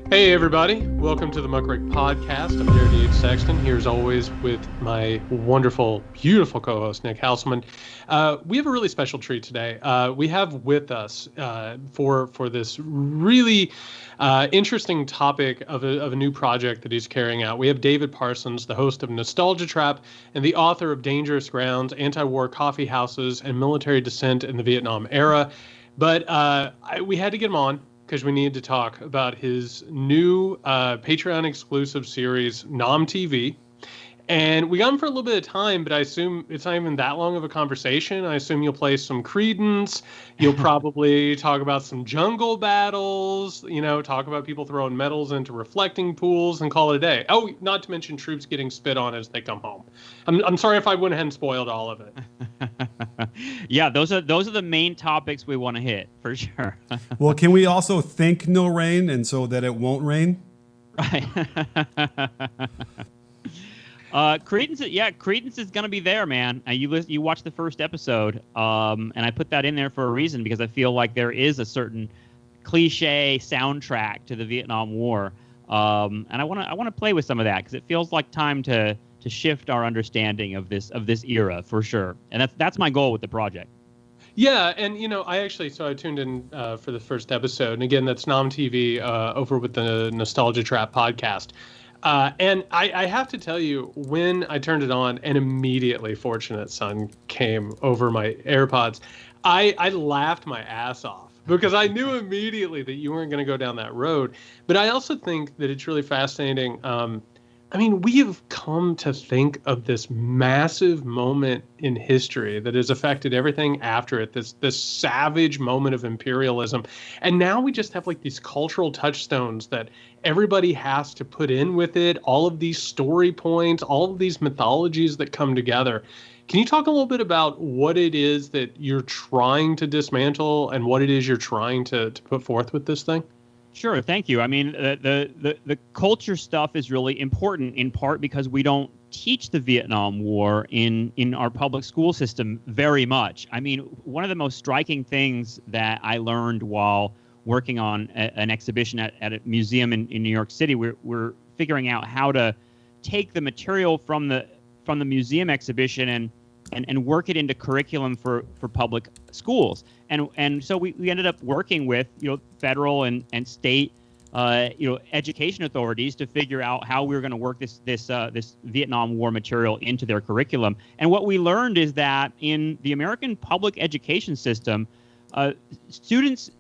Hey everybody, welcome to the Muckrake Podcast. I'm David Sexton, here as always with my wonderful, beautiful co-host Nick Hauselman. We have a really special treat today. We have with us for this really interesting topic of a new project that he's carrying out. We have David Parsons, the host of Untitled Chapter and the author of Dangerous Grounds, Anti-War Coffee Houses, and Military Dissent in the Vietnam Era. But we had to get him on because we needed to talk about his new Patreon exclusive series, Nom TV. And we got him for a little bit of time, but I assume it's not even that long of a conversation. I assume you'll play some Creedence. You'll probably talk about some jungle battles, talk about people throwing medals into reflecting pools and call it a day. Oh, not to mention troops getting spit on as they come home. I'm sorry if I went ahead and spoiled all of it. Yeah, those are the main topics we want to hit, for sure. Well, can we also think no rain and so that it won't rain? Right. Creedence is gonna be there, man. You watch the first episode, and I put that in there for a reason because I feel like there is a certain cliche soundtrack to the Vietnam War, and I want to play with some of that because it feels like time to shift our understanding of this era for sure, and that's my goal with the project. Yeah, and I tuned in for the first episode, and again, that's Nom TV over with the Nostalgia Trap podcast. And I have to tell you, when I turned it on and immediately Fortunate Son came over my AirPods, I laughed my ass off because I knew immediately that you weren't going to go down that road. But I also think that it's really fascinating. We have come to think of this massive moment in history that has affected everything after it, this savage moment of imperialism. And now we just have like these cultural touchstones that everybody has to put in with it, all of these story points, all of these mythologies that come together. Can you talk a little bit about what it is that you're trying to dismantle and what it is you're trying to put forth with this thing? Sure, thank you. I mean, the culture stuff is really important in part because we don't teach the Vietnam War in our public school system very much. I mean, one of the most striking things that I learned while working on an exhibition at a museum in New York City, we're figuring out how to take the material from the museum exhibition and work it into curriculum for public schools. And so we ended up working with federal and state education authorities to figure out how we were going to work this Vietnam War material into their curriculum. And what we learned is that in the American public education system, students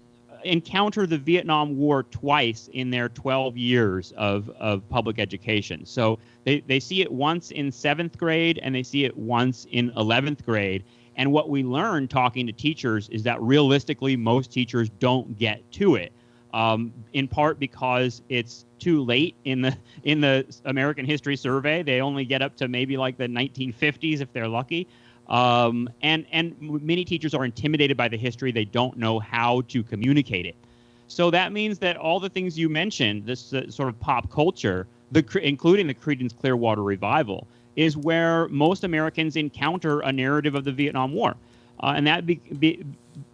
encounter the Vietnam War twice in their 12 years of public education. So they see it once in 7th grade and they see it once in 11th grade. And what we learned talking to teachers is that realistically, most teachers don't get to it, in part because it's too late in the American History Survey. They only get up to maybe like the 1950s if they're lucky. And many teachers are intimidated by the history. They don't know how to communicate it. So that means that all the things you mentioned, this sort of pop culture, including the Creedence Clearwater Revival, is where most Americans encounter a narrative of the Vietnam War. And that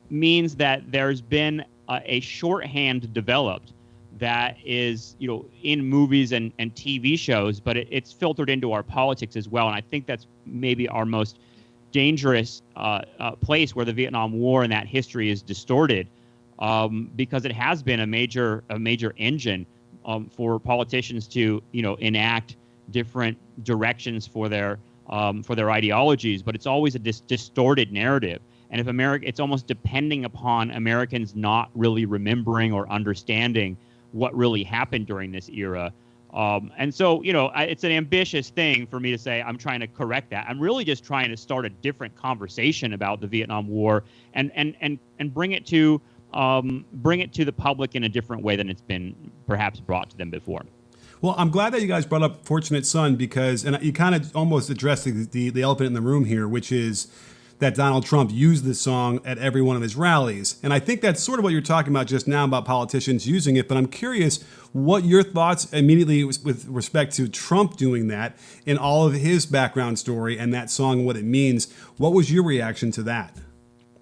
means that there's been a shorthand developed that is, in movies and TV shows, but it's filtered into our politics as well. And I think that's maybe our most dangerous place where the Vietnam War and that history is distorted, because it has been a major engine for politicians to enact different directions for their ideologies, but it's always a distorted narrative. And if it's almost depending upon Americans not really remembering or understanding what really happened during this era. And so, it's an ambitious thing for me to say I'm trying to correct that. I'm really just trying to start a different conversation about the Vietnam War and bring it to the public in a different way than it's been perhaps brought to them before. Well, I'm glad that you guys brought up Fortunate Son and you kind of almost addressed the elephant in the room here, which is that Donald Trump used this song at every one of his rallies. And I think that's sort of what you're talking about just now about politicians using it. But I'm curious what your thoughts immediately with respect to Trump doing that in all of his background story and that song, what it means. What was your reaction to that?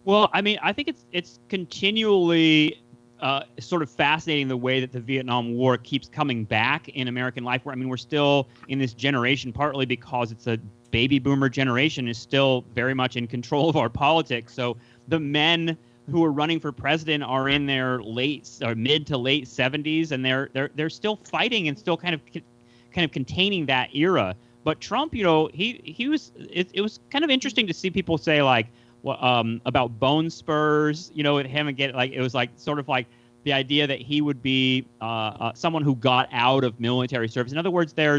Well, I mean, I think it's continually sort of fascinating the way that the Vietnam War keeps coming back in American life. Where, I mean, we're still in this generation, partly because it's a baby boomer generation, is still very much in control of our politics. So the men who are running for president are in their mid to late 70s, and they're still fighting and still kind of containing that era. But Trump, you know, he was it was kind of interesting to see people say like about bone spurs, you know, with him again, like it was like sort of like the idea that he would be someone who got out of military service. In other words, there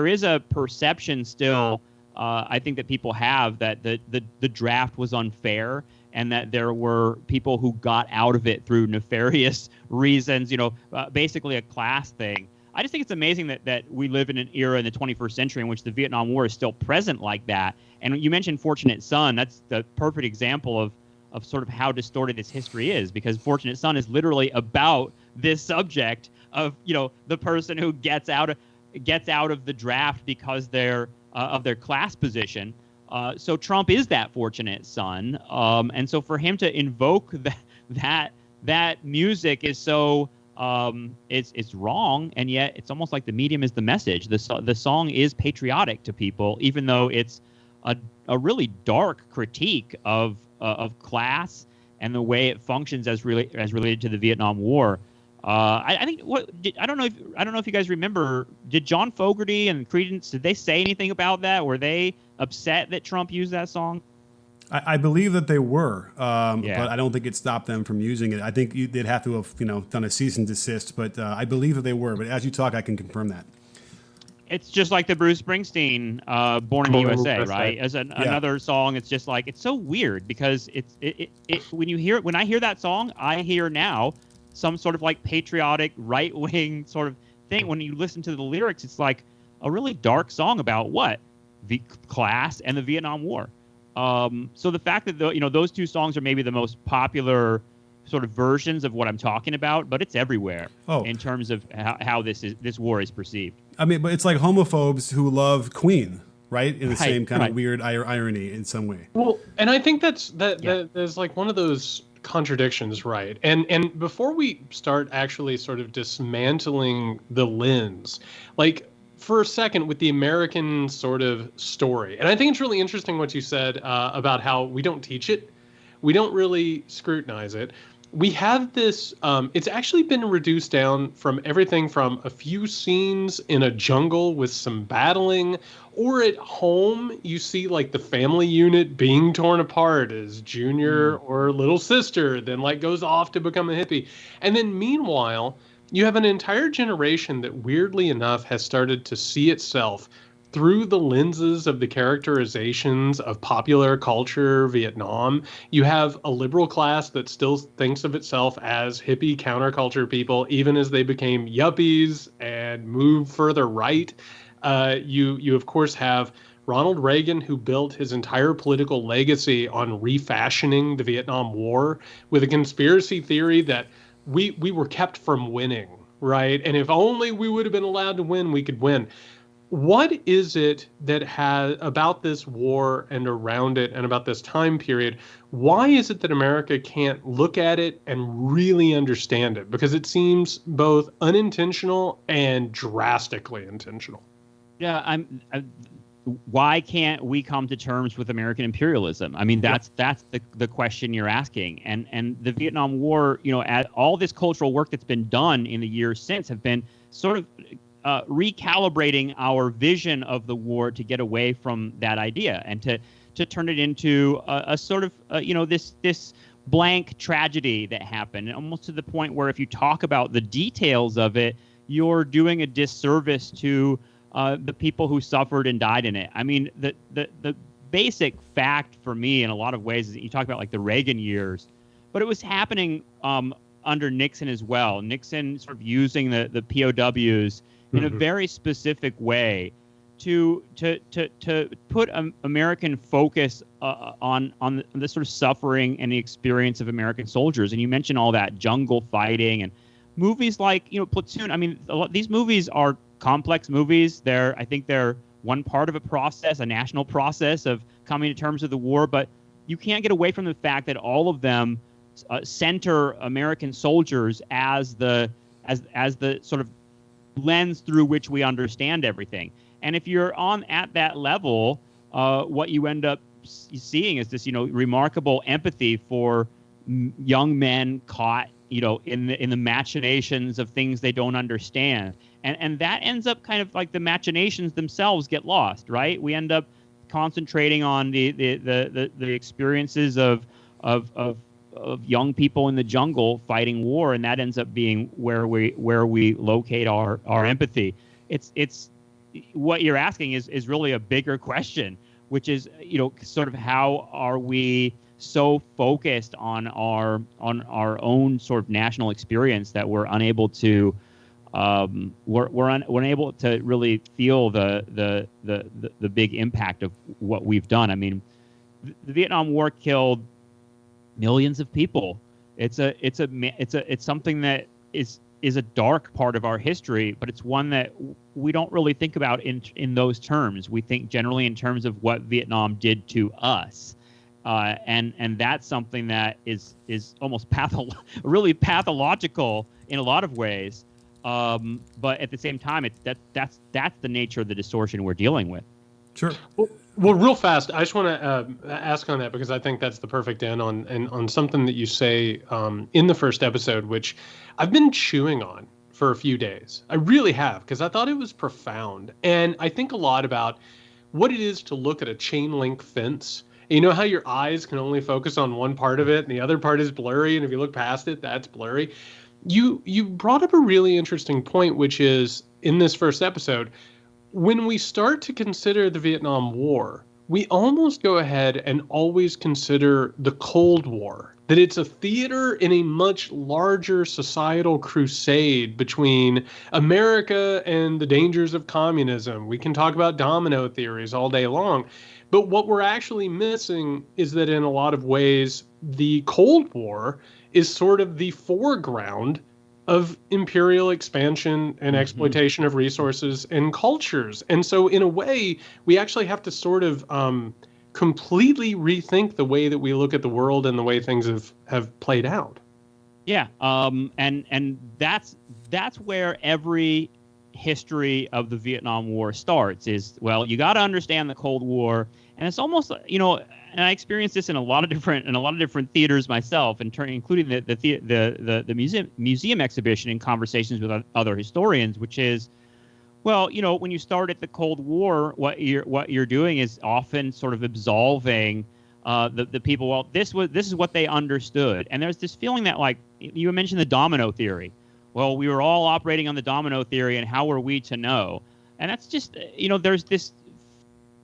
is a perception still, I think, that people have that the draft was unfair and that there were people who got out of it through nefarious reasons, you know, basically a class thing. I just think it's amazing that we live in an era in the 21st century in which the Vietnam War is still present like that. And you mentioned Fortunate Son. That's the perfect example of sort of how distorted this history is, because Fortunate Son is literally about this subject of, you know, the person who gets out of the draft because of their class position. So Trump is that fortunate son. And so for him to invoke that music is so it's wrong, and yet it's almost like the medium is the message. The song is patriotic to people, even though it's a really dark critique of class and the way it functions as related to the Vietnam War. I think I don't know if you guys remember, did John Fogerty and Creedence, did they say anything about that? Were they upset that Trump used that song? I believe that they were, but I don't think it stopped them from using it. I think they'd have to have, you know, done a cease and desist, but I believe that they were. But as you talk, I can confirm that. It's just like the Bruce Springsteen "Born in the USA," right? As another song, it's just like, it's so weird because when I hear that song, I hear now some sort of like patriotic right wing sort of thing. When you listen to the lyrics, it's like a really dark song about what? The class and the Vietnam War. So the fact that those two songs are maybe the most popular sort of versions of what I'm talking about, but it's everywhere in terms of how this war is perceived. I mean, but it's like homophobes who love Queen, right? In the same kind of weird irony in some way. Well, and I think that there's like one of those contradictions, right? And before we start actually sort of dismantling the lens, like, for a second, with the American sort of story. And I think it's really interesting what you said about how we don't teach it. We don't really scrutinize it. We have this, it's actually been reduced down from everything from a few scenes in a jungle with some battling, or at home, you see like the family unit being torn apart as junior or little sister then like goes off to become a hippie. And then meanwhile, you have an entire generation that weirdly enough has started to see itself through the lenses of the characterizations of popular culture, Vietnam. You have a liberal class that still thinks of itself as hippie counterculture people, even as they became yuppies and moved further right. You of course have Ronald Reagan, who built his entire political legacy on refashioning the Vietnam War with a conspiracy theory that we were kept from winning, right? And if only we would have been allowed to win, we could win. What is it that has about this war and around it and about this time period? Why is it that America can't look at it and really understand it? Because it seems both unintentional and drastically intentional. Yeah, why can't we come to terms with American imperialism? I mean, that's the question you're asking. And the Vietnam War, all this cultural work that's been done in the years since have been sort of recalibrating our vision of the war to get away from that idea and to turn it into a sort of this blank tragedy that happened, almost to the point where if you talk about the details of it, you're doing a disservice to the people who suffered and died in it. I mean, the basic fact for me in a lot of ways is that you talk about like the Reagan years, but it was happening under Nixon as well. Nixon sort of using the POWs in a very specific way to put American focus on the sort of suffering and the experience of American soldiers. And you mentioned all that jungle fighting and movies like Platoon. I mean, these movies are complex movies. I think they're one part of a process, a national process of coming to terms with the war. But you can't get away from the fact that all of them center American soldiers as the sort of lens through which we understand everything. And if you're at that level, what you end up seeing is this, remarkable empathy for young men caught, in the machinations of things they don't understand. And that ends up kind of like the machinations themselves get lost, right? We end up concentrating on the experiences of young people in the jungle fighting war, and that ends up being where we locate our empathy. It's what you're asking is really a bigger question, which is, sort of how are we so focused on our own sort of national experience that we're unable to we're unable to really feel the big impact of what we've done. I mean, the Vietnam War killed millions of people. It's something that is a dark part of our history, but it's one that we don't really think about in those terms. We think generally in terms of what Vietnam did to us. And that's something that is almost really pathological in a lot of ways. But at the same time, that's the nature of the distortion we're dealing with. Sure. Well, real fast, I just want to ask on that, because I think that's the perfect end on something that you say in the first episode, which I've been chewing on for a few days. I really have, because I thought it was profound. And I think a lot about what it is to look at a chain link fence. You know how your eyes can only focus on one part of it and the other part is blurry, and if you look past it, that's blurry. You brought up a really interesting point, which is in this first episode, when we start to consider the Vietnam War, we almost go ahead and always consider the Cold War, that it's a theater in a much larger societal crusade between America and the dangers of communism. We can talk about domino theories all day long. But what we're actually missing is that in a lot of ways, the Cold War is sort of the foreground of imperial expansion and exploitation of resources and cultures. And so in a way, we actually have to sort of completely rethink the way that we look at the world and the way things have played out. Yeah, and that's where every history of the Vietnam War starts. Is, well, you got to understand the Cold War, and it's almost, and I experienced this in a lot of different theaters myself, including the museum exhibition and conversations with other historians, which is, well, when you start at the Cold War, what you're doing is often sort of absolving the people. Well, this is what they understood, and there's this feeling that, like you mentioned, the domino theory. Well, we were all operating on the domino theory, and how were we to know? And that's just, there's this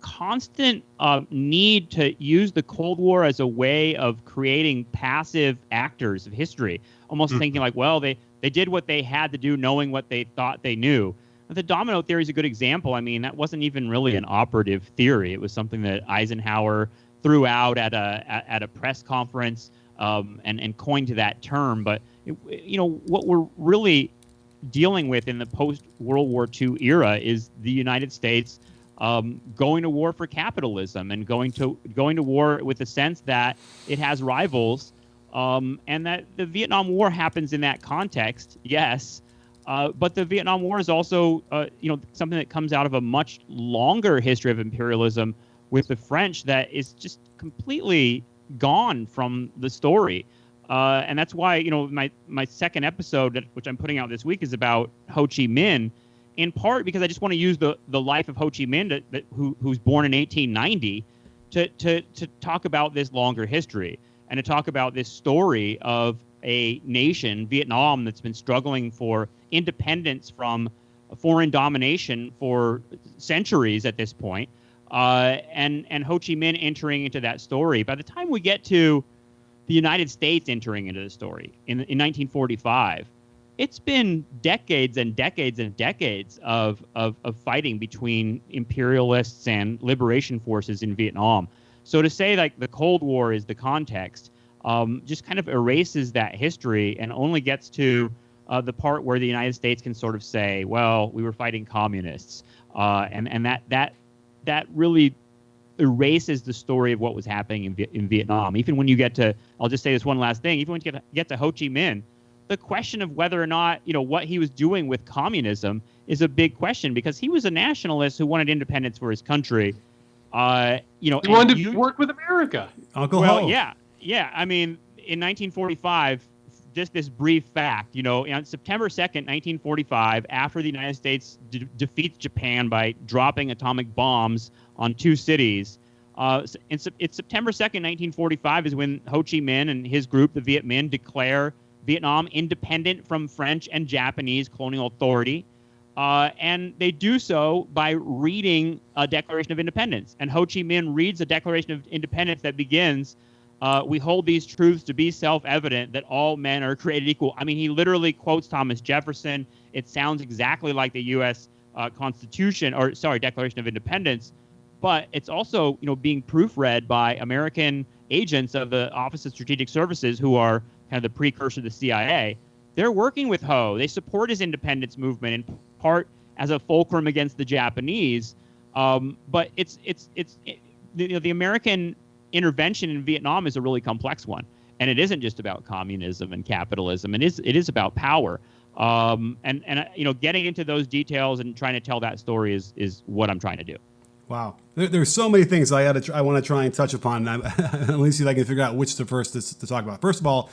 constant need to use the Cold War as a way of creating passive actors of history, almost thinking like, well, they did what they had to do, knowing what they thought they knew. But the domino theory is a good example. I mean, that wasn't even really an operative theory. It was something that Eisenhower threw out at a press conference and coined to that term. But what we're really dealing with in the post-World War II era is the United States going to war for capitalism and going to war with the sense that it has rivals, and that the Vietnam War happens in that context. Yes, but the Vietnam War is also something that comes out of a much longer history of imperialism with the French that is just completely gone from the story. And that's why, my second episode, which I'm putting out this week, is about Ho Chi Minh, in part because I just want to use the life of Ho Chi Minh, who's born in 1890, to talk about this longer history and to talk about this story of a nation, Vietnam, that's been struggling for independence from foreign domination for centuries at this point, and Ho Chi Minh entering into that story. By the time we get to the United States entering into the story in 1945, it's been decades and decades and decades of fighting between imperialists and liberation forces in Vietnam. So to say like the Cold War is the context just kind of erases that history and only gets to the part where the United States can sort of say, well, we were fighting communists, and that really erases the story of what was happening in Vietnam. Even when you get to, I'll just say this one last thing, even when you get to Ho Chi Minh, the question of whether or not, what he was doing with communism is a big question, because he was a nationalist who wanted independence for his country. He wanted to work with America. Uncle Ho. Yeah. I mean, in 1945, just this brief fact, on September 2nd, 1945, after the United States defeats Japan by dropping atomic bombs on 2 cities, it's September 2nd, 1945 is when Ho Chi Minh and his group, the Viet Minh, declare Vietnam independent from French and Japanese colonial authority. And they do so by reading a Declaration of Independence. And Ho Chi Minh reads a Declaration of Independence that begins, we hold these truths to be self-evident, that all men are created equal. I mean, he literally quotes Thomas Jefferson. It sounds exactly like the U.S. Declaration of Independence. But it's also, being proofread by American agents of the Office of Strategic Services, who are kind of the precursor to the CIA. They're working with Ho. They support his independence movement in part as a fulcrum against the Japanese. But the American intervention in Vietnam is a really complex one, and it isn't just about communism and capitalism. It is about power. Getting into those details and trying to tell that story is what I'm trying to do. Wow. There's so many things I want to try and touch upon. At least see if I can figure out which to first to talk about. First of all,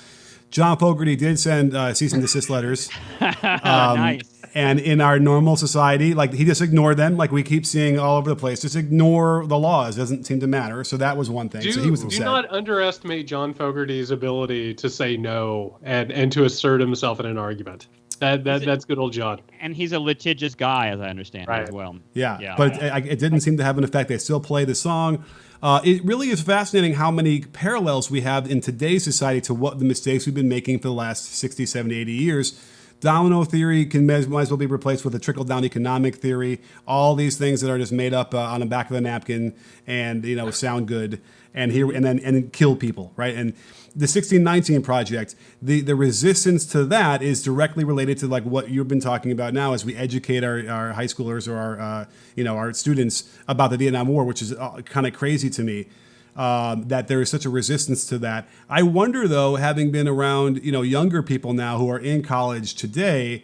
John Fogerty did send cease and desist letters. Nice. And in our normal society, he just ignored them, like we keep seeing all over the place. Just ignore the laws. Doesn't seem to matter. So that was one thing. So he was upset. Do not underestimate John Fogerty's ability to say no and to assert himself in an argument. That's good old John. And he's a litigious guy, as I understand as well. Yeah. But it didn't seem to have an effect. They still play the song. It really is fascinating how many parallels we have in today's society to what the mistakes we've been making for the last 60, 70, 80 years. Domino theory might as well be replaced with a trickle-down economic theory. All these things that are just made up on the back of a napkin and sound good and kill people, right? And the 1619 Project, the resistance to that is directly related to what you've been talking about now as we educate our high schoolers or our students about the Vietnam War, which is kind of crazy to me. That there is such a resistance to that. I wonder, though, having been around, younger people now who are in college today,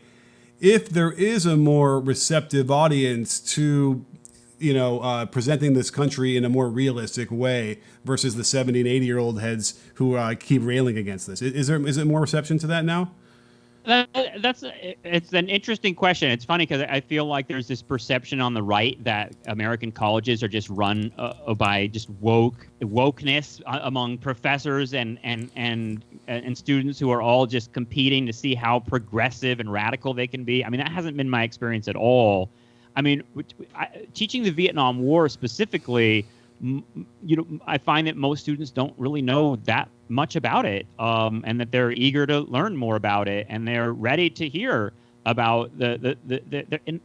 if there is a more receptive audience to, presenting this country in a more realistic way versus the 70 and 80-year-old heads who keep railing against this. Is it more reception to that now? It's an interesting question. It's funny because I feel like there's this perception on the right that American colleges are just run by just wokeness among professors and students who are all just competing to see how progressive and radical they can be. I mean, that hasn't been my experience at all. I mean, teaching the Vietnam War specifically, I find that most students don't really know that much about it, and that they're eager to learn more about it, and they're ready to hear about and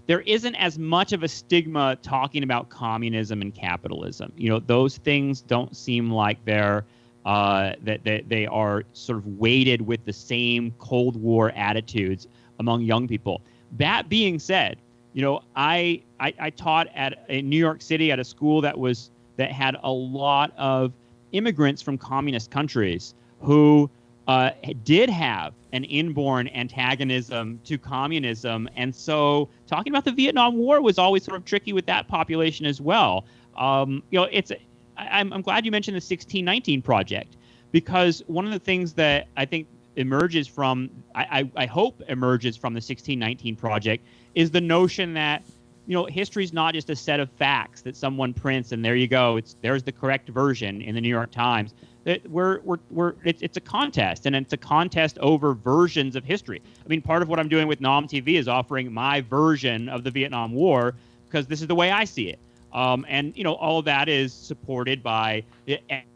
there isn't as much of a stigma talking about communism and capitalism. Those things don't seem like they're that they are sort of weighted with the same Cold War attitudes among young people. That being said, I taught in New York City at a school that had a lot of immigrants from communist countries who did have an inborn antagonism to communism, and so talking about the Vietnam War was always sort of tricky with that population as well. I'm glad you mentioned the 1619 Project, because one of the things that I think emerges from, I hope emerges from the 1619 Project is the notion that, history is not just a set of facts that someone prints and there you go. There's the correct version in the New York Times. It's a contest, and it's a contest over versions of history. I mean, part of what I'm doing with Nom TV is offering my version of the Vietnam War because this is the way I see it. And all of that is supported by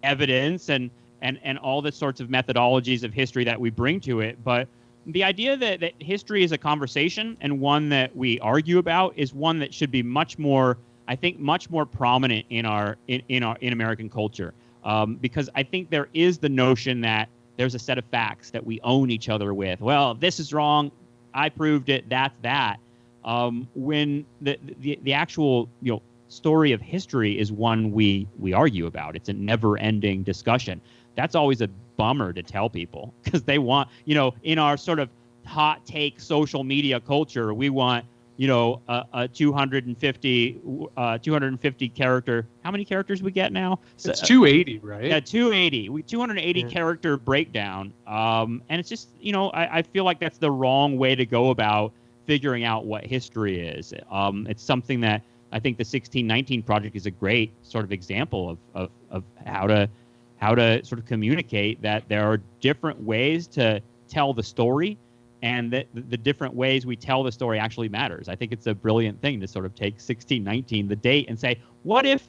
evidence and all the sorts of methodologies of history that we bring to it. But the idea that history is a conversation and one that we argue about is one that should be much more prominent in American culture. Because I think there is the notion that there's a set of facts that we own each other with. Well, this is wrong. I proved it. That's that. When the actual story of history is one we argue about. It's a never-ending discussion. That's always a bummer to tell people, because they want, in our sort of hot take social media culture, we want, a 250 character. How many characters we get now? It's 280, right? Yeah, 280 character breakdown. And it's just, I feel like that's the wrong way to go about figuring out what history is. It's something that I think the 1619 Project is a great sort of example of how to sort of communicate that there are different ways to tell the story, and that the different ways we tell the story actually matters. I think it's a brilliant thing to sort of take 1619, the date, and say, what if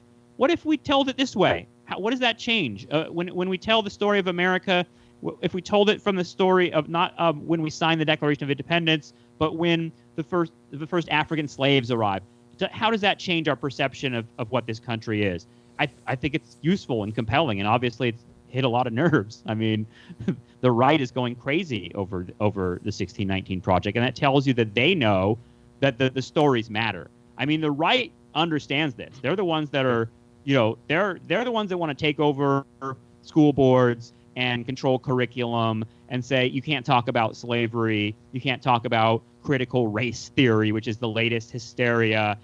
we told it this way? What does that change? When we tell the story of America, if we told it from the story of not when we signed the Declaration of Independence, but when the first African slaves arrived, how does that change our perception of what this country is? I think it's useful and compelling, and obviously it's hit a lot of nerves. I mean, the right is going crazy over the 1619 Project, and that tells you that they know that the stories matter. I mean, the right understands this. They're the ones that are, they're the ones that want to take over school boards and control curriculum and say you can't talk about slavery, you can't talk about critical race theory, which is the latest hysteria.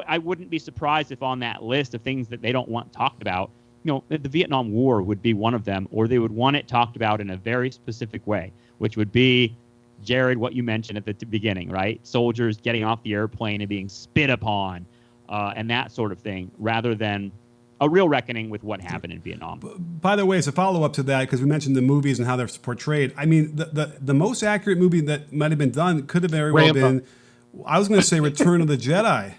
I wouldn't be surprised if on that list of things that they don't want talked about, the Vietnam War would be one of them, or they would want it talked about in a very specific way, which would be, Jared, what you mentioned at the beginning, right? Soldiers getting off the airplane and being spit upon, and that sort of thing, rather than a real reckoning with what happened in Vietnam. By the way, as a follow-up to that, because we mentioned the movies and how they're portrayed, I mean, the most accurate movie that might have been done could have very well been, I was going to say Return of the Jedi.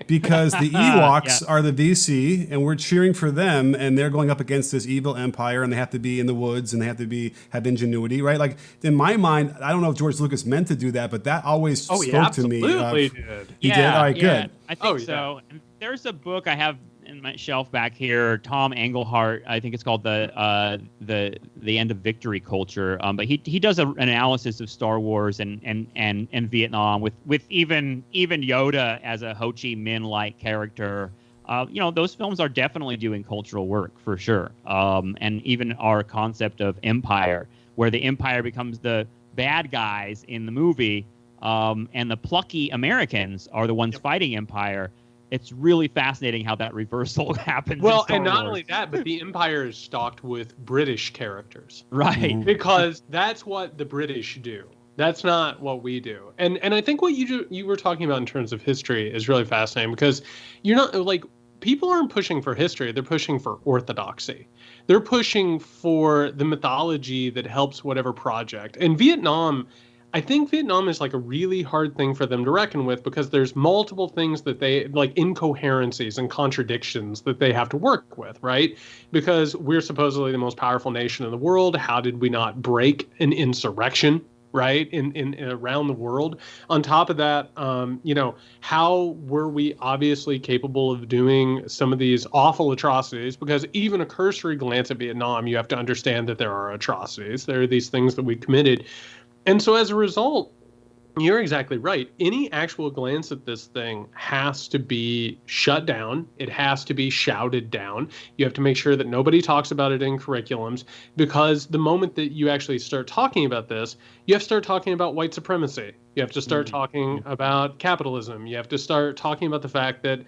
Because the Ewoks are the VC, and we're cheering for them, and they're going up against this evil empire, and they have to be in the woods, and they have to have ingenuity, right? Like, in my mind, I don't know if George Lucas meant to do that, but that always spoke to me. Absolutely did. He did? All right, good. I think so. And there's a book I have in my shelf back here, Tom Engelhardt. I think it's called the End of Victory Culture. But he does an analysis of Star Wars and Vietnam with even Yoda as a Ho Chi Minh like character. Those films are definitely doing cultural work for sure. And even our concept of empire, where the empire becomes the bad guys in the movie, and the plucky Americans are the ones fighting empire. It's really fascinating how that reversal happens. Well, and not only that, but the Empire is stocked with British characters. Right. Because that's what the British do. That's not what we do. And I think what you were talking about in terms of history is really fascinating, because you're not, like, people aren't pushing for history. They're pushing for orthodoxy. They're pushing for the mythology that helps whatever project. And I think Vietnam is like a really hard thing for them to reckon with, because there's multiple things that they, like, incoherencies and contradictions that they have to work with, right? Because we're supposedly the most powerful nation in the world. How did we not break an insurrection, right, in around the world? On top of that, how were we obviously capable of doing some of these awful atrocities? Because even a cursory glance at Vietnam, you have to understand that there are atrocities. There are these things that we committed. And so as a result, you're exactly right. Any actual glance at this thing has to be shut down. It has to be shouted down. You have to make sure that nobody talks about it in curriculums, because the moment that you actually start talking about this, you have to start talking about white supremacy. You have to start talking about capitalism. You have to start talking about the fact that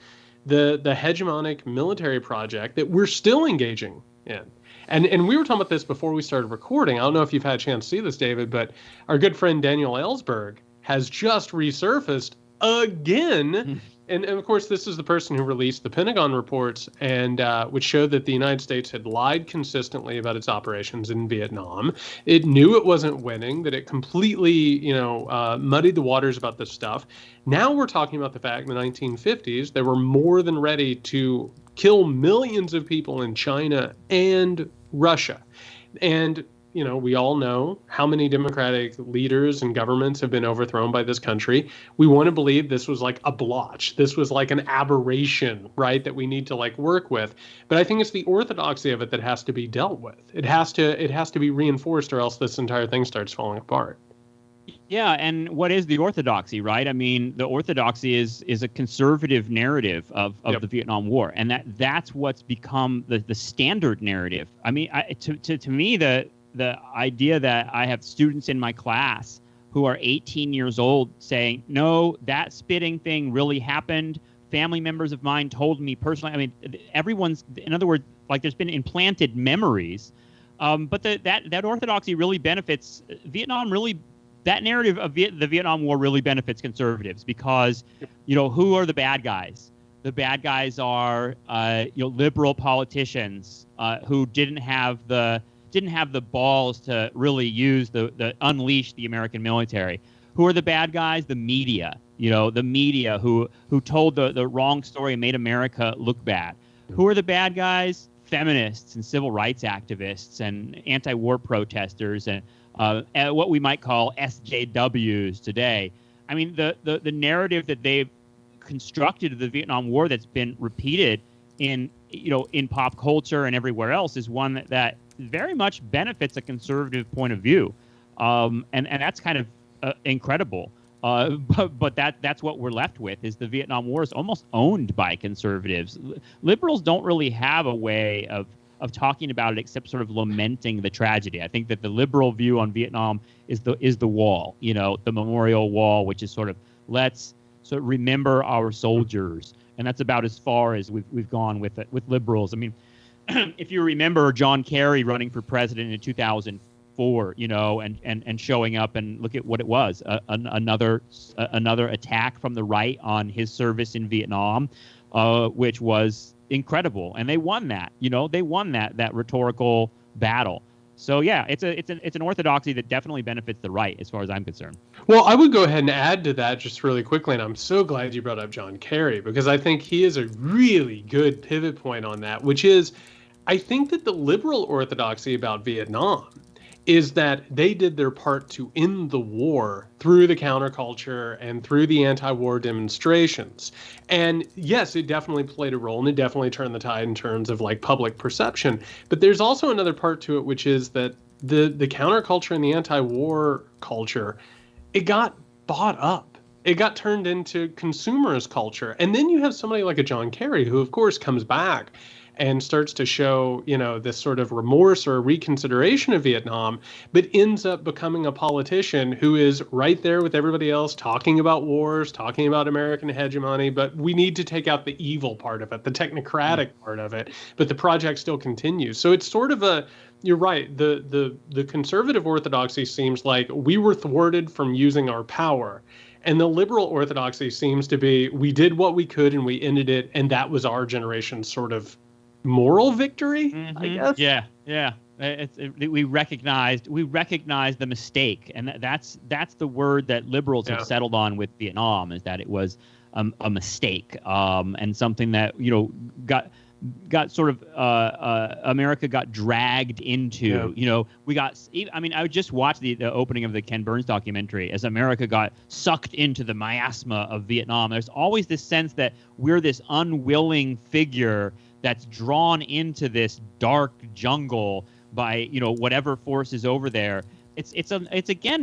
the hegemonic military project that we're still engaging in. And we were talking about this before we started recording. I don't know if you've had a chance to see this, David, but our good friend Daniel Ellsberg has just resurfaced again. And of course, this is the person who released the Pentagon reports, and which showed that the United States had lied consistently about its operations in Vietnam. It knew it wasn't winning, that it completely, muddied the waters about this stuff. Now we're talking about the fact in the 1950s, they were more than ready to kill millions of people in China and Russia. And, we all know how many democratic leaders and governments have been overthrown by this country. We want to believe this was like a blotch. This was like an aberration, right, that we need to work with. But I think it's the orthodoxy of it that has to be dealt with. It has to be reinforced, or else this entire thing starts falling apart. Yeah, and what is the orthodoxy, right? I mean, the orthodoxy is a conservative narrative of the Vietnam War, and that's what's become the standard narrative. I mean, to me, the idea that I have students in my class who are 18 years old saying, no, that spitting thing really happened. Family members of mine told me personally. I mean, everyone's, in other words, like there's been implanted memories, but that orthodoxy really benefits Vietnam. Really, that narrative of the Vietnam War really benefits conservatives because, who are the bad guys? The bad guys are, liberal politicians who didn't have the balls to really use the unleash the American military. Who are the bad guys? The media. The media who told the wrong story and made America look bad. Who are the bad guys? Feminists and civil rights activists and anti-war protesters and what we might call SJWs today. I mean, the narrative that they've constructed of the Vietnam War that's been repeated in pop culture and everywhere else is one that very much benefits a conservative point of view, and that's kind of incredible. But that's what we're left with is the Vietnam War is almost owned by conservatives. Liberals don't really have a way of talking about it except sort of lamenting the tragedy. I think that the liberal view on Vietnam is the wall, the memorial wall, which is sort of let's sort of remember our soldiers, and that's about as far as we've gone with liberals. I mean, if you remember John Kerry running for president in 2004, and showing up and look at what it was, another attack from the right on his service in Vietnam, which was incredible, and they won that. They won that rhetorical battle. So yeah, it's an orthodoxy that definitely benefits the right, as far as I'm concerned. Well, I would go ahead and add to that just really quickly, and I'm so glad you brought up John Kerry because I think he is a really good pivot point on that, which is, I think that the liberal orthodoxy about Vietnam is that they did their part to end the war through the counterculture and through the anti-war demonstrations. And yes, it definitely played a role and it definitely turned the tide in terms of like public perception. But there's also another part to it, which is that the counterculture and the anti-war culture, it got bought up. It got turned into consumerist culture. And then you have somebody like a John Kerry, who of course comes back and starts to show, this sort of remorse or reconsideration of Vietnam, but ends up becoming a politician who is right there with everybody else talking about wars, talking about American hegemony, but we need to take out the evil part of it, the technocratic part of it, but the project still continues. So it's sort of you're right, the conservative orthodoxy seems like we were thwarted from using our power. And the liberal orthodoxy seems to be, we did what we could and we ended it, and that was our generation's sort of moral victory, I guess. Yeah. We recognized the mistake, and that's the word that liberals have settled on with Vietnam, is that it was a mistake, and something that got sort of America got dragged into. I just watched the opening of the Ken Burns documentary as America got sucked into the miasma of Vietnam. There's always this sense that we're this unwilling figure that's drawn into this dark jungle by whatever force is over there. It's again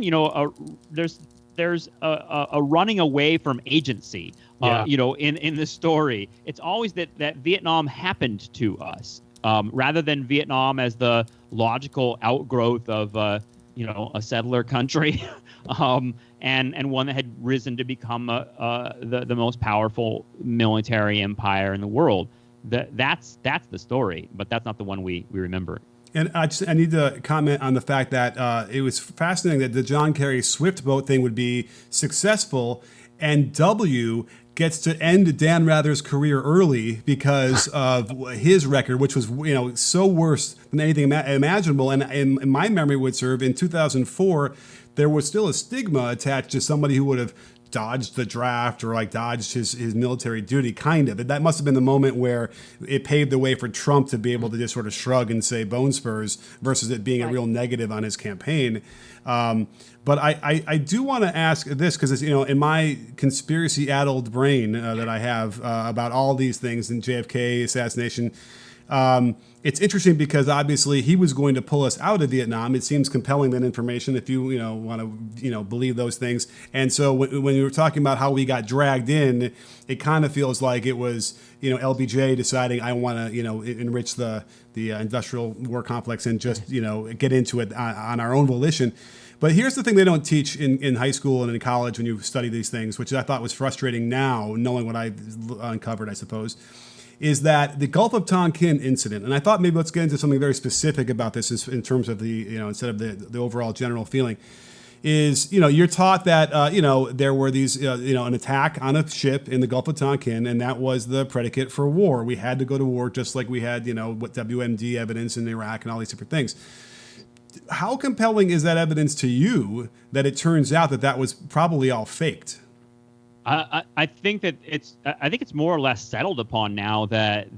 there's a running away from agency in the story. It's always that Vietnam happened to us rather than Vietnam as the logical outgrowth of a settler country and one that had risen to become the most powerful military empire in the world. That's the story, but that's not the one we remember. And I need to comment on the fact that it was fascinating that the John Kerry Swift boat thing would be successful, and W gets to end Dan Rather's career early because of his record, which was so worse than anything imaginable. And in my memory would serve, in 2004, there was still a stigma attached to somebody who would have dodged the draft or dodged his military duty, kind of. That must have been the moment where it paved the way for Trump to be able to just sort of shrug and say bone spurs versus it being a real negative on his campaign. But I do want to ask this because it's, in my conspiracy-addled brain that I have about all these things and JFK assassination, It's interesting because obviously he was going to pull us out of Vietnam. It seems compelling, that information, if you want to believe those things. And so when you were talking about how we got dragged in, it kind of feels like it was LBJ deciding I want to enrich the industrial war complex and just get into it on our own volition. But here's the thing they don't teach in high school and in college when you study these things, which I thought was frustrating now, knowing what I uncovered, I suppose, is that the Gulf of Tonkin incident, and I thought maybe let's get into something very specific about this in terms of the, instead of the overall general feeling, is, you're taught that, there were these, an attack on a ship in the Gulf of Tonkin, and that was the predicate for war. We had to go to war just like we had, what WMD evidence in Iraq and all these different things. How compelling is that evidence to you that it turns out that was probably all faked? I think that it's more or less settled upon now that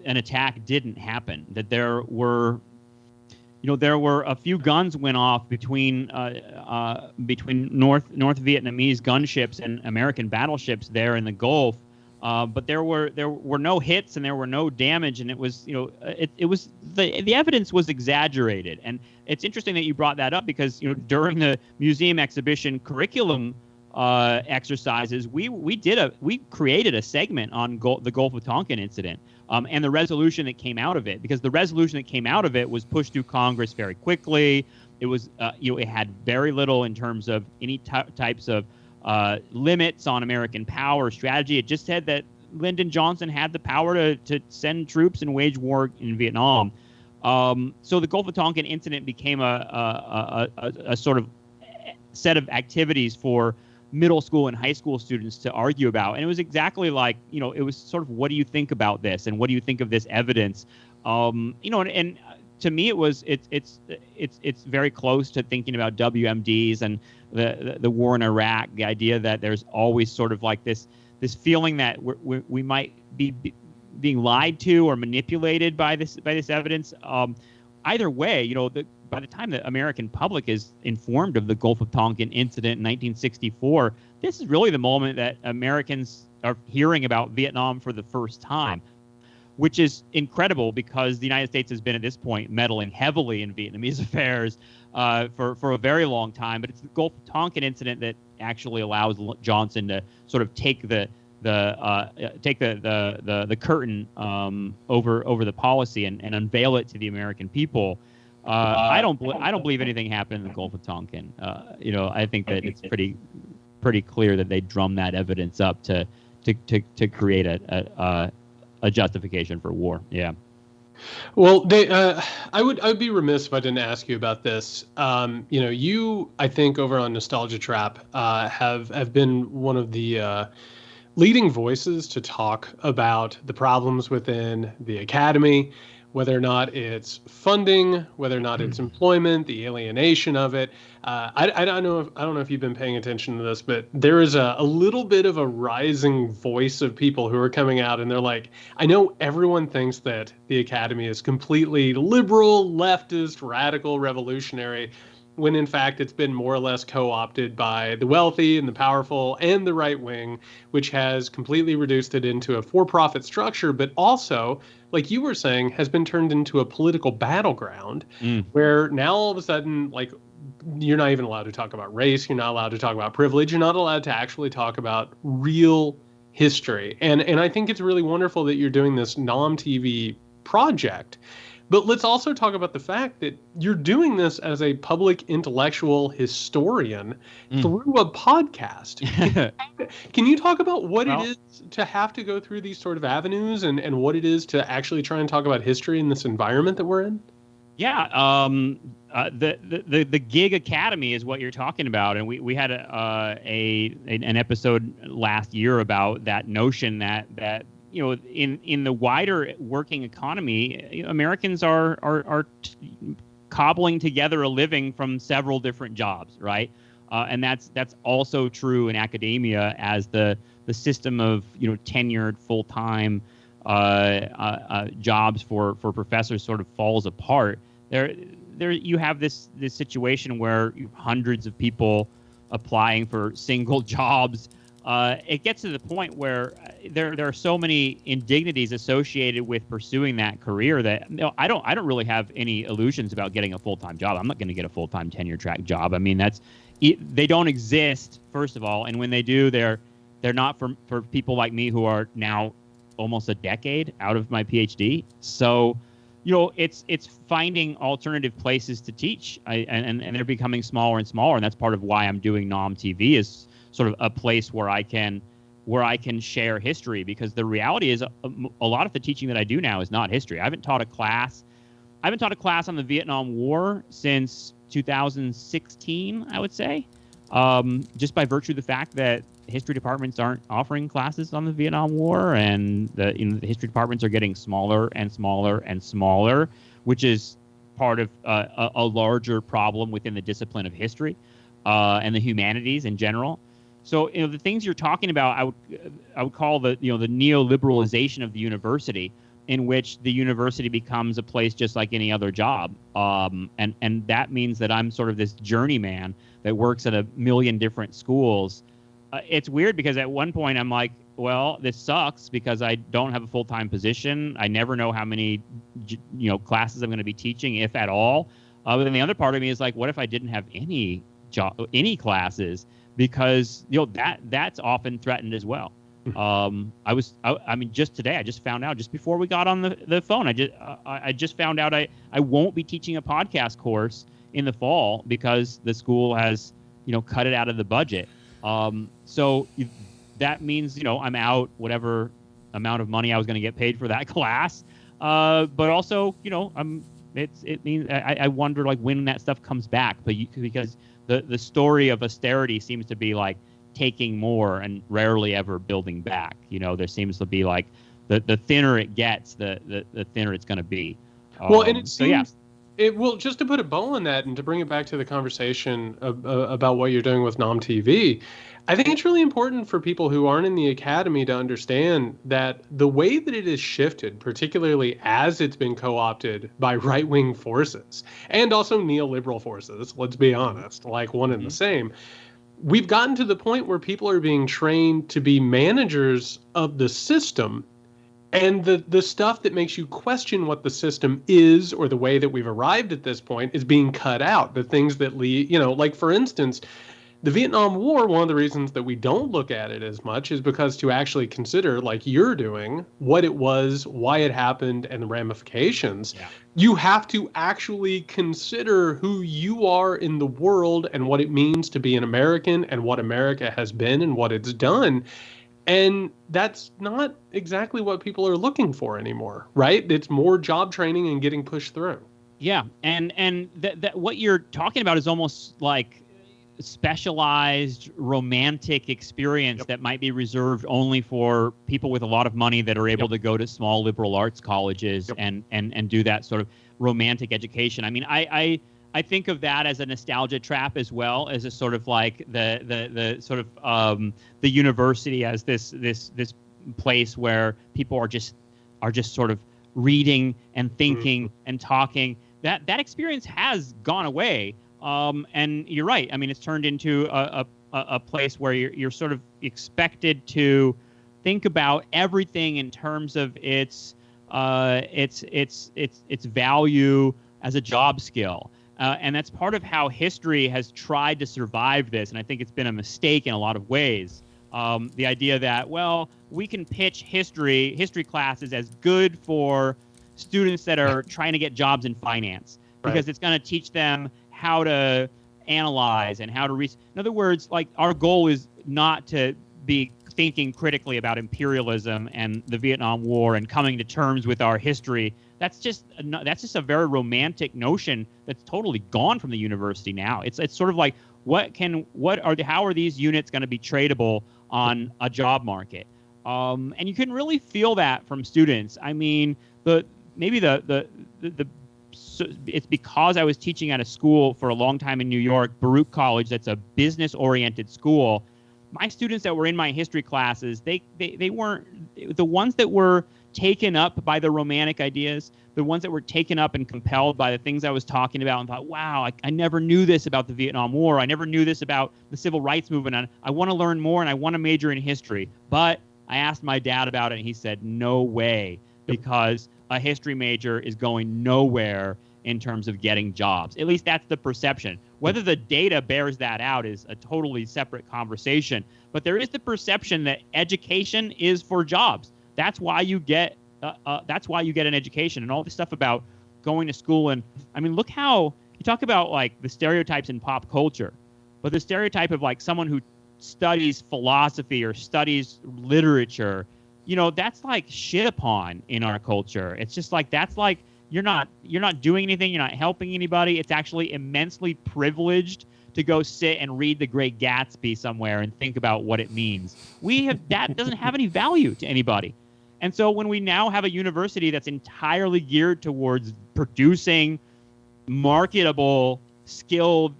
an attack didn't happen. That there were a few guns went off between North Vietnamese gunships and American battleships there in the Gulf, but there were no hits and there were no damage, and it was the evidence was exaggerated. And it's interesting that you brought that up because during the museum exhibition curriculum exercises, we created a segment on the Gulf of Tonkin incident and the resolution that came out of it, because the resolution that came out of it was pushed through Congress very quickly. It was it had very little in terms of any types of limits on American power or strategy. It just said that Lyndon Johnson had the power to send troops and wage war in Vietnam. So the Gulf of Tonkin incident became a sort of set of activities for middle school and high school students to argue about. And it was exactly like, it was sort of, what do you think about this? And what do you think of this evidence? And to me, it's very close to thinking about WMDs and the war in Iraq, the idea that there's always sort of like this feeling that we might be being lied to or manipulated by this evidence. Either way, by the time the American public is informed of the Gulf of Tonkin incident in 1964, this is really the moment that Americans are hearing about Vietnam for the first time, which is incredible because the United States has been at this point meddling heavily in Vietnamese affairs for a very long time. But it's the Gulf of Tonkin incident that actually allows Johnson to sort of take the curtain over the policy and unveil it to the American people. I don't believe anything happened in the Gulf of Tonkin. I think that it's pretty clear that they drummed that evidence up to create a justification for war. Yeah. Well, I would be remiss if I didn't ask you about this. You, I think, over on Nostalgia Trap, have been one of the leading voices to talk about the problems within the academy, whether or not it's funding, whether or not it's employment, the alienation of it. I don't know if you've been paying attention to this, but there is a little bit of a rising voice of people who are coming out, and they're like, I know everyone thinks that the academy is completely liberal, leftist, radical, revolutionary, when in fact it's been more or less co-opted by the wealthy and the powerful and the right wing, which has completely reduced it into a for-profit structure, but also, like you were saying, has been turned into a political battleground where now all of a sudden, like, you're not even allowed to talk about race, you're not allowed to talk about privilege, you're not allowed to actually talk about real history. And I think it's really wonderful that you're doing this non-TV project. But let's also talk about the fact that you're doing this as a public intellectual historian through a podcast. Can you talk about what it is to have to go through these sort of avenues and what it is to actually try and talk about history in this environment that we're in? Yeah, the gig academy is what you're talking about, and we had an episode last year about that notion that in the wider working economy, Americans are cobbling together a living from several different jobs, right? And that's also true in academia as the system of tenured full-time jobs for professors sort of falls apart. There you have this situation where hundreds of people applying for single jobs it gets to the point where there are so many indignities associated with pursuing that career that I don't really have any illusions about getting a full-time job. I'm not going to get a full-time tenure track job. I mean, they don't exist, first of all, and when they do, they're not for people like me who are now almost a decade out of my PhD. So, it's finding alternative places to teach, and they're becoming smaller and smaller, and that's part of why I'm doing Nom TV, is sort of a place where I can share history, because the reality is a lot of the teaching that I do now is not history. I haven't taught a class on the Vietnam War since 2016, I would say, just by virtue of the fact that history departments aren't offering classes on the Vietnam War, and the history departments are getting smaller and smaller and smaller, which is part of a larger problem within the discipline of history and the humanities in general. So, the things you're talking about, I would call the neoliberalization of the university, in which the university becomes a place just like any other job. And that means that I'm sort of this journeyman that works at a million different schools. It's weird, because at one point I'm like, well, this sucks because I don't have a full-time position. I never know how many, classes I'm going to be teaching, if at all. But then the other part of me is like, what if I didn't have any classes? Because that's often threatened as well. Just today, I just found out, just before we got on the phone, I just found out I won't be teaching a podcast course in the fall because the school has cut it out of the budget. So that means I'm out whatever amount of money I was going to get paid for that class. But also it means I wonder like when that stuff comes back. But because the story of austerity seems to be like taking more and rarely ever building back. There seems to be like the thinner it gets, the thinner it's going to be. Well, and it seems just to put a bow on that and to bring it back to the conversation about what you're doing with Nom TV, I think it's really important for people who aren't in the academy to understand that the way that it is shifted, particularly as it's been co-opted by right-wing forces and also neoliberal forces, let's be honest, like one and the same, we've gotten to the point where people are being trained to be managers of the system, and the stuff that makes you question what the system is or the way that we've arrived at this point is being cut out. The things that lead, like for instance, the Vietnam War, one of the reasons that we don't look at it as much is because to actually consider, like you're doing, what it was, why it happened, and the ramifications, you have to actually consider who you are in the world and what it means to be an American and what America has been and what it's done. And that's not exactly what people are looking for anymore, right? It's more job training and getting pushed through. Yeah, and that what you're talking about is almost like specialized romantic experience that might be reserved only for people with a lot of money that are able to go to small liberal arts colleges and do that sort of romantic education. I mean, I think of that as a nostalgia trap as well, as a sort of like the sort of the university as this place where people are just sort of reading and thinking and talking. That experience has gone away. And you're right. I mean, it's turned into a place where you're sort of expected to think about everything in terms of its value as a job skill. And that's part of how history has tried to survive this. And I think it's been a mistake in a lot of ways. The idea that, well, we can pitch history classes as good for students that are trying to get jobs in finance, because it's going to teach them how to analyze and how to in other words, like our goal is not to be thinking critically about imperialism and the Vietnam War and coming to terms with our history. That's just a very romantic notion that's totally gone from the university now. It's sort of like how are these units going to be tradable on a job market? And you can really feel that from students. I mean, it's because I was teaching at a school for a long time in New York, Baruch College, that's a business-oriented school. My students that were in my history classes, they weren't the ones that were taken up by the romantic ideas, the ones that were taken up and compelled by the things I was talking about and thought, wow, I never knew this about the Vietnam War. I never knew this about the civil rights movement. And I want to learn more, and I want to major in history. But I asked my dad about it, and he said, no way, because a history major is going nowhere in terms of getting jobs. At least that's the perception. Whether the data bears that out is a totally separate conversation. But there is the perception that education is for jobs. That's why you get an education, and all this stuff about going to school. And I mean, look how you talk about like the stereotypes in pop culture, but the stereotype of like someone who studies philosophy or studies literature, you know, that's like shit upon in our culture. It's just like, that's like, you're not doing anything. You're not helping anybody. It's actually immensely privileged to go sit and read The Great Gatsby somewhere and think about what it means. That doesn't have any value to anybody. And so when we now have a university that's entirely geared towards producing marketable, skilled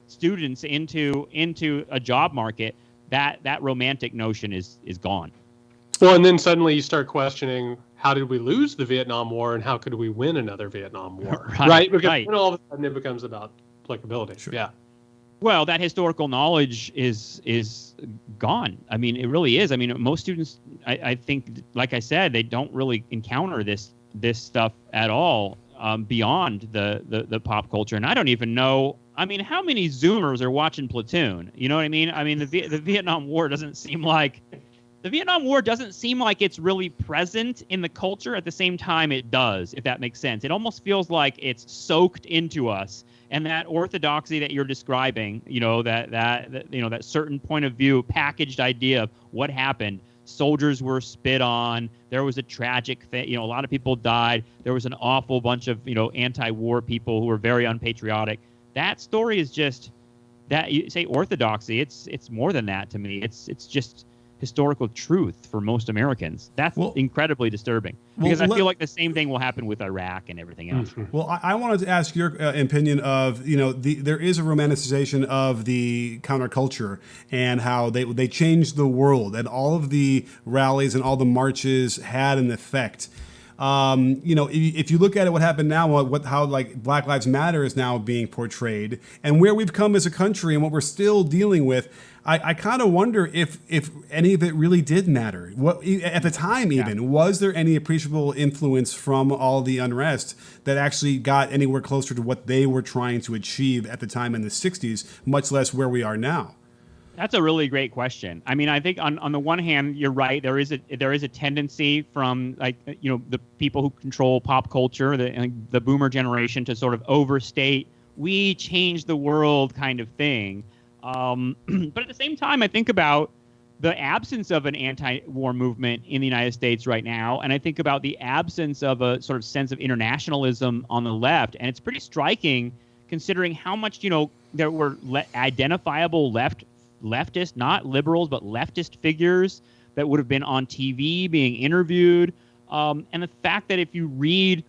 students into a job market, that romantic notion is gone. Well, and then suddenly you start questioning, how did we lose the Vietnam War and how could we win another Vietnam War? Right? Because then all of a sudden it becomes about applicability. Sure. Yeah. Well, that historical knowledge is gone. I mean, it really is. I mean, most students, I think, like I said, they don't really encounter this stuff at all beyond the pop culture. And I don't even know. I mean, how many Zoomers are watching Platoon? You know what I mean? I mean, the Vietnam War doesn't seem like it's really present in the culture. At the same time, it does, if that makes sense. It almost feels like it's soaked into us. And that orthodoxy that you're describing, you know, that certain point of view, packaged idea of what happened. Soldiers were spit on. There was a tragic thing. You know, a lot of people died. There was an awful bunch of, you know, anti-war people who were very unpatriotic. That story is just that. You say orthodoxy. It's more than that to me. It's just historical truth for most Americans. That's incredibly disturbing, because I feel like the same thing will happen with Iraq and everything else. Well, I wanted to ask your opinion of, you know, there is a romanticization of the counterculture and how they changed the world, and all of the rallies and all the marches had an effect. You know, if you look at it, what happened now, how like Black Lives Matter is now being portrayed, and where we've come as a country and what we're still dealing with, I kind of wonder if any of it really did matter. What at the time, even was there any appreciable influence from all the unrest that actually got anywhere closer to what they were trying to achieve at the time in the '60s, much less where we are now? That's a really great question. I mean, I think on the one hand, you're right. There is a tendency from, like, you know, the people who control pop culture, the boomer generation, to sort of overstate, we changed the world kind of thing. But at the same time, I think about the absence of an anti-war movement in the United States right now, and I think about the absence of a sort of sense of internationalism on the left, and it's pretty striking considering how much, you know, there were identifiable leftist, not liberals, but leftist figures that would have been on TV being interviewed. And the fact that if you read,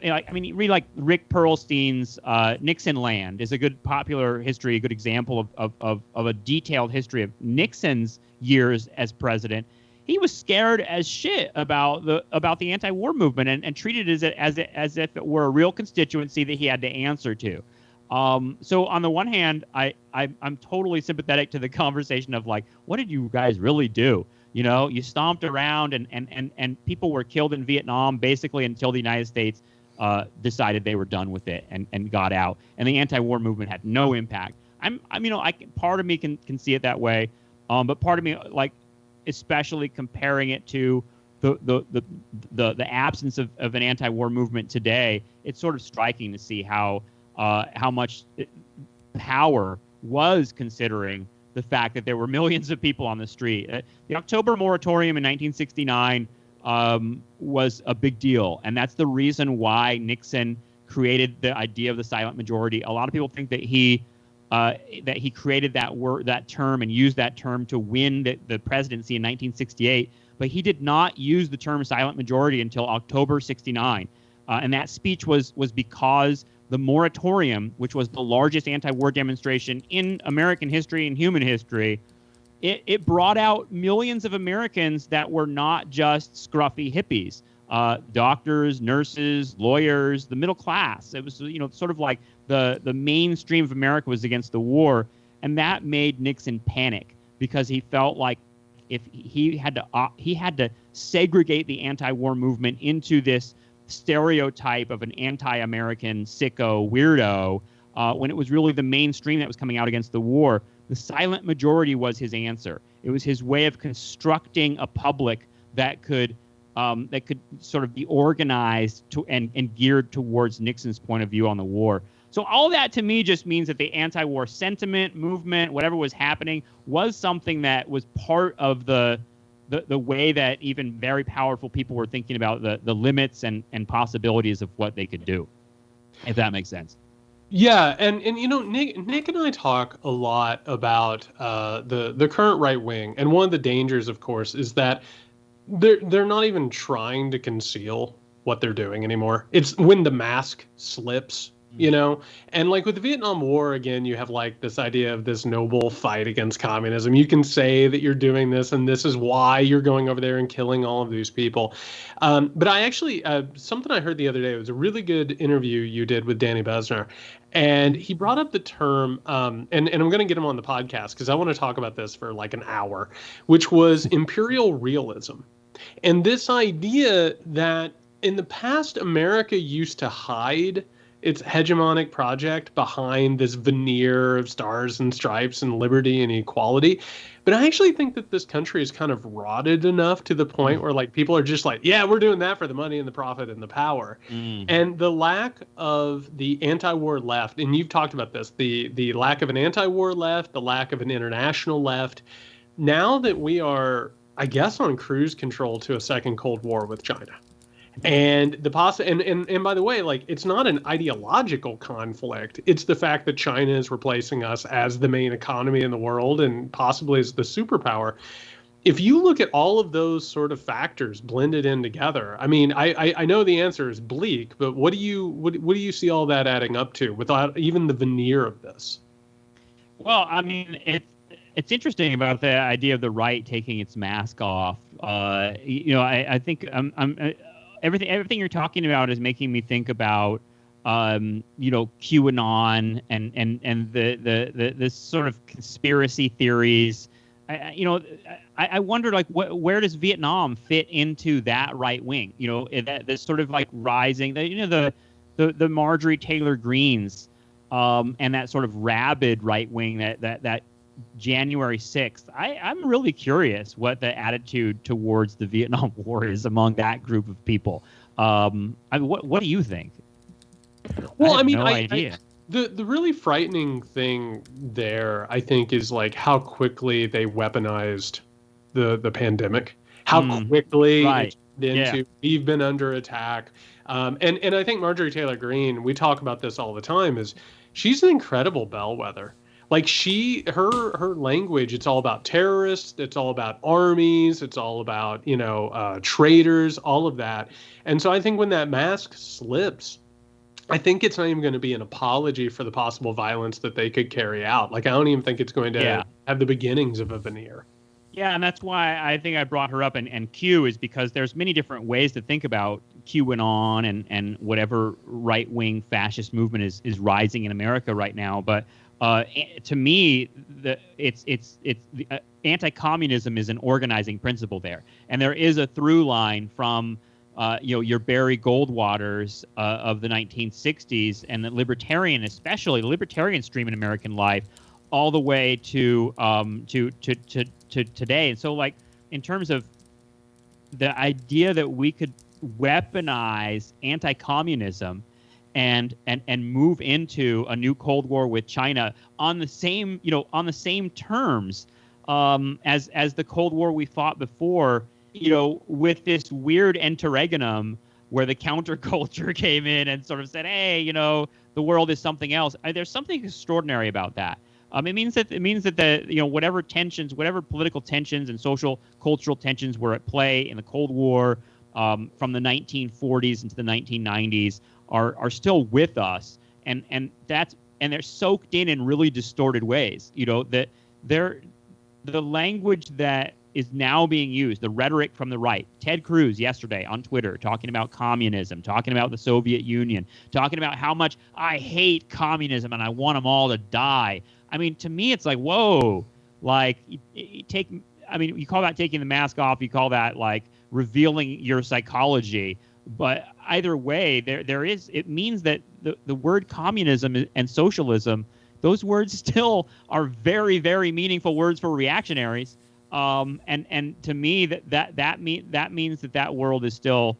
you read like Rick Perlstein's Nixon Land is a good popular history, a good example of a detailed history of Nixon's years as president. He was scared as shit about the anti-war movement and treated it as if it were a real constituency that he had to answer to. So on the one hand, I'm totally sympathetic to the conversation of like, what did you guys really do? You know, you stomped around and people were killed in Vietnam basically until the United States decided they were done with it and got out. And the anti-war movement had no impact. Part of me can see it that way, but part of me, like, especially comparing it to the absence of an anti-war movement today, it's sort of striking to see how much power was considering the fact that there were millions of people on the street. The October moratorium in 1969 was a big deal, and that's the reason why Nixon created the idea of the silent majority. A lot of people think that he created that term and used that term to win the presidency in 1968, but he did not use the term silent majority until October 69, and that speech was because the moratorium, which was the largest anti-war demonstration in American history and human history, it brought out millions of Americans that were not just scruffy hippies. doctors, nurses, lawyers, the middle class. It was, sort of like the mainstream of America was against the war, and that made Nixon panic because he felt like if he had to segregate the anti-war movement into this stereotype of an anti-American sicko weirdo, when it was really the mainstream that was coming out against the war. The silent majority was his answer. It was his way of constructing a public that could sort of be organized and geared towards Nixon's point of view on the war. So all that to me just means that the anti-war sentiment, movement, whatever was happening, was something that was part of the way that even very powerful people were thinking about the limits and possibilities of what they could do, if that makes sense. Yeah, and Nick and I talk a lot about the current right wing, and one of the dangers, of course, is that they're not even trying to conceal what they're doing anymore. It's when the mask slips, and like with the Vietnam War, again, you have like this idea of this noble fight against communism. You can say that you're doing this and this is why you're going over there and killing all of these people. But I actually, something I heard the other day, it was a really good interview you did with Danny Besner. And he brought up the term, and I'm going to get him on the podcast because I want to talk about this for like an hour, which was Imperial Realism. And this idea that in the past, America used to hide its hegemonic project behind this veneer of stars and stripes and liberty and equality. But I actually think that this country is kind of rotted enough to the point where like people are just like, yeah, we're doing that for the money and the profit and the power. And the lack of the anti-war left, and you've talked about this, the lack of an anti-war left, the lack of an international left. Now that we are, I guess, on cruise control to a second Cold War with China. And and by the way, like, it's not an ideological conflict. It's the fact that China is replacing us as the main economy in the world and possibly as the superpower. If you look at all of those sort of factors blended in together, I mean, I know the answer is bleak, but what do you see all that adding up to without even the veneer of this? Well, I mean, it's interesting about the idea of the right taking its mask off. I think everything you're talking about is making me think about QAnon and the this sort of conspiracy theories. I wonder, like, where does Vietnam fit into that right wing? This sort of like rising, the Marjorie Taylor Greens, and that sort of rabid right wing that January 6th. I'm really curious what the attitude towards the Vietnam War is among that group of people. What do you think? Well, I have no idea. The really frightening thing there, I think, is like how quickly they weaponized the pandemic. How quickly we've been under attack. And I think Marjorie Taylor Greene, we talk about this all the time, is she's an incredible bellwether. Like her language, it's all about terrorists, it's all about armies, it's all about, traitors, all of that. And so I think when that mask slips, I think it's not even going to be an apology for the possible violence that they could carry out. Like, I don't even think it's going to have the beginnings of a veneer. Yeah, and that's why I think I brought her up. And Q is because there's many different ways to think about QAnon and whatever right-wing fascist movement is rising in America right now. But to me, anti-communism is an organizing principle there, and there is a through line from your Barry Goldwaters of the 1960s and the libertarian, especially the libertarian stream in American life, all the way to today. And so, like, in terms of the idea that we could weaponize anti-communism and move into a new Cold War with China on the same terms as the Cold War we fought before, with this weird interregnum where the counterculture came in and sort of said, hey, the world is something else. There's something extraordinary about that. It means that the whatever tensions, whatever political tensions and social cultural tensions were at play in the Cold War from the 1940s into the 1990s are still with us, and they're soaked in really distorted ways. That the language that is now being used, the rhetoric from the right. Ted Cruz yesterday on Twitter talking about communism, talking about the Soviet Union, talking about how much I hate communism and I want them all to die. I mean, to me, it's like, whoa, like you call that taking the mask off, you call that like revealing your psychology. But either way, it means that the word communism and socialism, those words still are very, very meaningful words for reactionaries. And to me, that means that world is still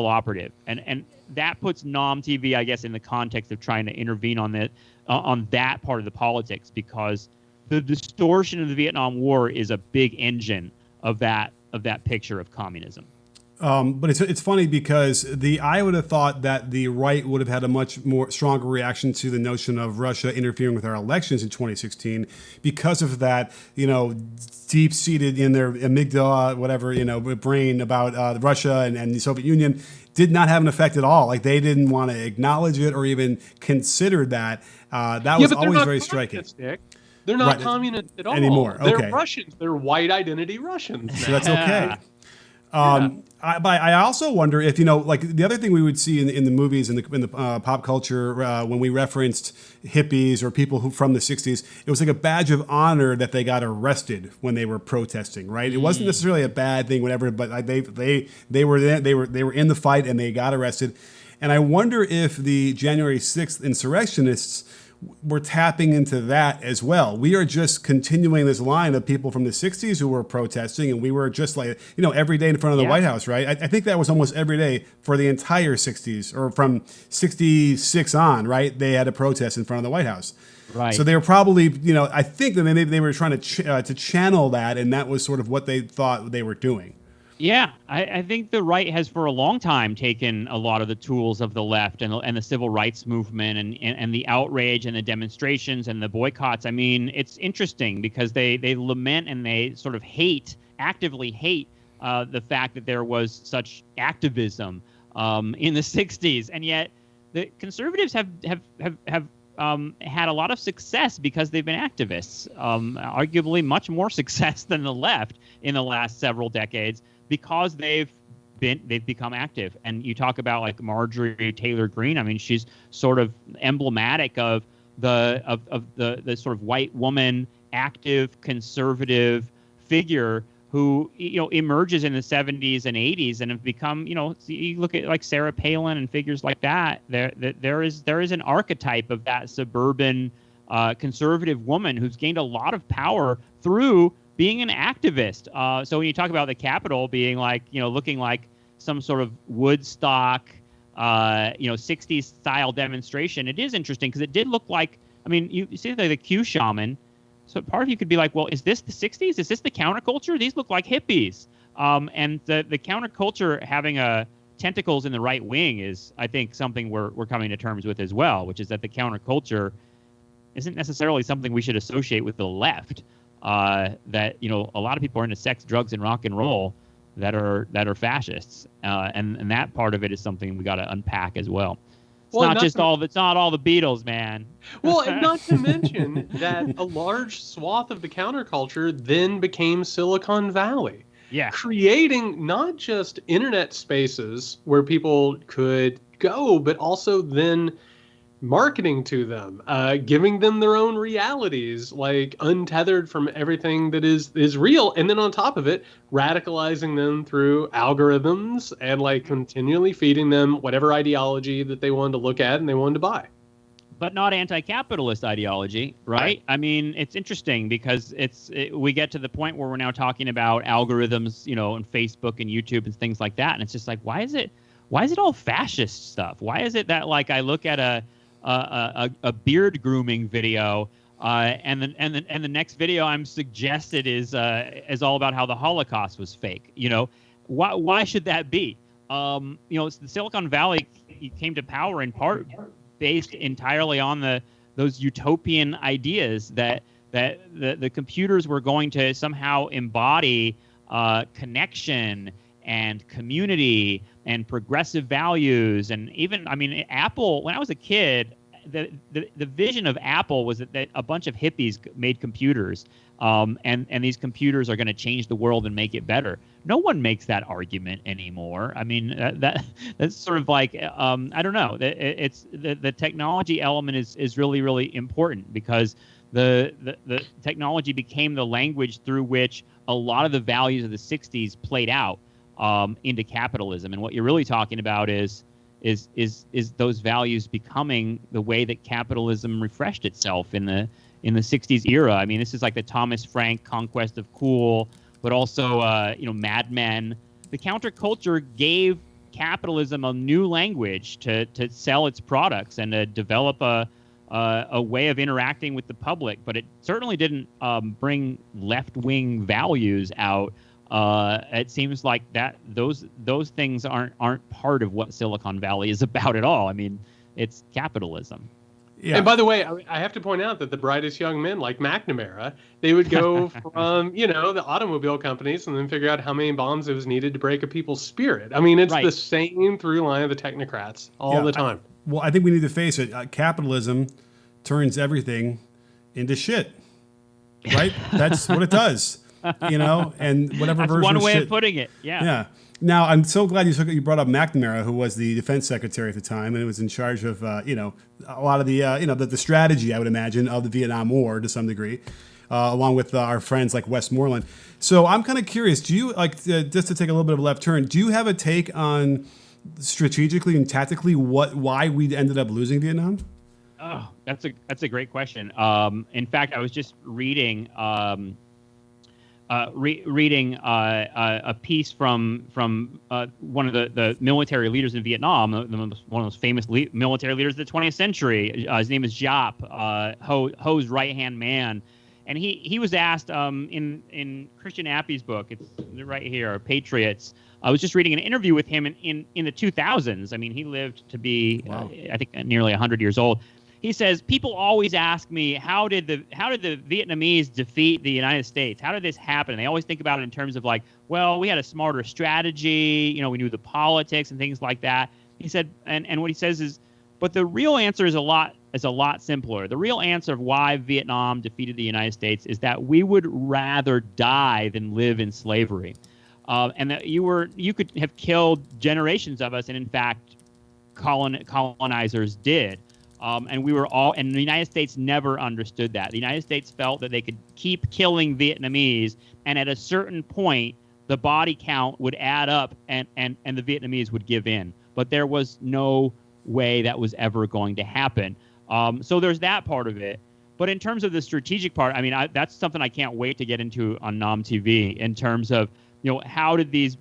operative. And that puts Nom TV, I guess, in the context of trying to intervene on that part of the politics, because the distortion of the Vietnam War is a big engine of that picture of communism. But it's funny because I would have thought that the right would have had a much more stronger reaction to the notion of Russia interfering with our elections in 2016 because of that, deep-seated in their amygdala, whatever, brain about Russia and the Soviet Union did not have an effect at all. Like, they didn't want to acknowledge it or even consider that. That was always very striking. Nick. They're not communist at all anymore. Okay. They're Russians. They're white identity Russians. So that's okay. But I also wonder if, like the other thing we would see in the movies, in the pop culture, when we referenced hippies or people who from the 60s, it was like a badge of honor that they got arrested when they were protesting, right? It wasn't necessarily a bad thing, whatever, but they were in the fight and they got arrested. And I wonder if the January 6th insurrectionists we're tapping into that as well. We are just continuing this line of people from the 60s who were protesting, and we were just like, every day in front of the White House, right? I think that was almost every day for the entire 60s, or from 66 on, right? They had a protest in front of the White House. Right. So they were probably, I think that they were trying to channel that, and that was sort of what they thought they were doing. Yeah, I think the right has for a long time taken a lot of the tools of the left and the civil rights movement and the outrage and the demonstrations and the boycotts. I mean, it's interesting because they lament and they sort of actively hate the fact that there was such activism in the 60s. And yet the conservatives have had a lot of success because they've been activists, arguably much more success than the left in the last several decades, because they've become active. And you talk about like Marjorie Taylor Greene. I mean, she's sort of emblematic of the sort of white woman, active conservative figure who emerges in the 70s and 80s and have become, you look at like Sarah Palin and figures like that. There is an archetype of that suburban conservative woman who's gained a lot of power through being an activist. So when you talk about the Capitol being like, looking like some sort of Woodstock, 60s style demonstration, it is interesting because it did look like, I mean, you see the Q shaman. So part of you could be like, well, is this the 60s? Is this the counterculture? These look like hippies. And the counterculture having tentacles in the right wing is, I think, something we're coming to terms with as well, which is that the counterculture isn't necessarily something we should associate with the left. That a lot of people are into sex, drugs, and rock and roll that are fascists, and that part of it is something we got to unpack as well. It's not all the Beatles, man. Well, and not to mention that a large swath of the counterculture then became Silicon Valley. Yeah. Creating not just internet spaces where people could go, but also then marketing to them, giving them their own realities, like untethered from everything that is real. And then on top of it, radicalizing them through algorithms and like continually feeding them whatever ideology that they wanted to look at and they wanted to buy. But not anti-capitalist ideology, right? I mean, it's interesting because we get to the point where we're now talking about algorithms, on Facebook and YouTube and things like that. And it's just like, why is it all fascist stuff? Why is it that like I look at a beard grooming video, and the next video I'm suggested is all about how the Holocaust was fake. Why should that be? The Silicon Valley came to power in part based entirely on those utopian ideas that the computers were going to somehow embody connection and community and progressive values. And even, I mean, Apple, when I was a kid, the vision of Apple was that a bunch of hippies made computers. and these computers are going to change the world and make it better. No one makes that argument anymore. I mean, that's sort of like I don't know. It's the technology element is really, really important because the technology became the language through which a lot of the values of the 60s played out into capitalism. And what you're really talking about is those values becoming the way that capitalism refreshed itself in the 60s era. I mean, this is like the Thomas Frank conquest of cool, but also Mad Men. The counterculture gave capitalism a new language to sell its products and to develop a way of interacting with the public, but it certainly didn't bring left-wing values out. It seems like that those things aren't part of what Silicon Valley is about at all. I mean, it's capitalism. Yeah. And by the way, I have to point out that the brightest young men like McNamara, they would go from, the automobile companies and then figure out how many bombs it was needed to break a people's spirit. I mean, it's the same through line of the technocrats all the time. I think we need to face it. Capitalism turns everything into shit, right? That's what it does, and whatever That's version one of way shit. of putting it. Yeah. Now, I'm so glad you brought up McNamara, who was the defense secretary at the time, and was in charge of, a lot of the, the strategy, I would imagine, of the Vietnam War to some degree, along with our friends like Westmoreland. So I'm kind of curious, do you, just to take a little bit of a left turn, do you have a take on strategically and tactically why we ended up losing Vietnam? Oh, that's a great question. In fact, I was just reading a piece from one of the military leaders in Vietnam, one of those famous military leaders of the 20th century. His name is Giap, Ho's right-hand man. And he was asked in Christian Appy's book, it's right here, Patriots. I was just reading an interview with him in the 2000s. I mean, he lived to be, I think, nearly 100 years old. He says, people always ask me, how did the Vietnamese defeat the United States? How did this happen? And they always think about it in terms of like, well, we had a smarter strategy. We knew the politics and things like that. He said, and what he says is, but the real answer is a lot simpler. The real answer of why Vietnam defeated the United States is that we would rather die than live in slavery. And that you could have killed generations of us, and in fact, colonizers did. And the United States never understood that. The United States felt that they could keep killing Vietnamese, and at a certain point, the body count would add up, and the Vietnamese would give in. But there was no way that was ever going to happen. So there's that part of it. But in terms of the strategic part, I mean, that's something I can't wait to get into on Nom TV in terms of, how did these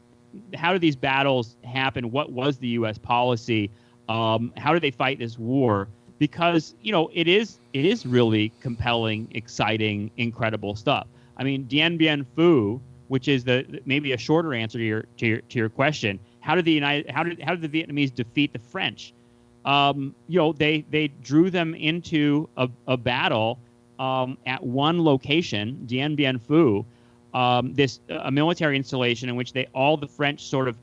battles happen? What was the U.S. policy? How did they fight this war? Because, it is really compelling, exciting, incredible stuff. I mean, Dien Bien Phu, which is maybe a shorter answer to your question. How did the Vietnamese defeat the French? They drew them into a battle at one location, Dien Bien Phu, a military installation in which all the French sort of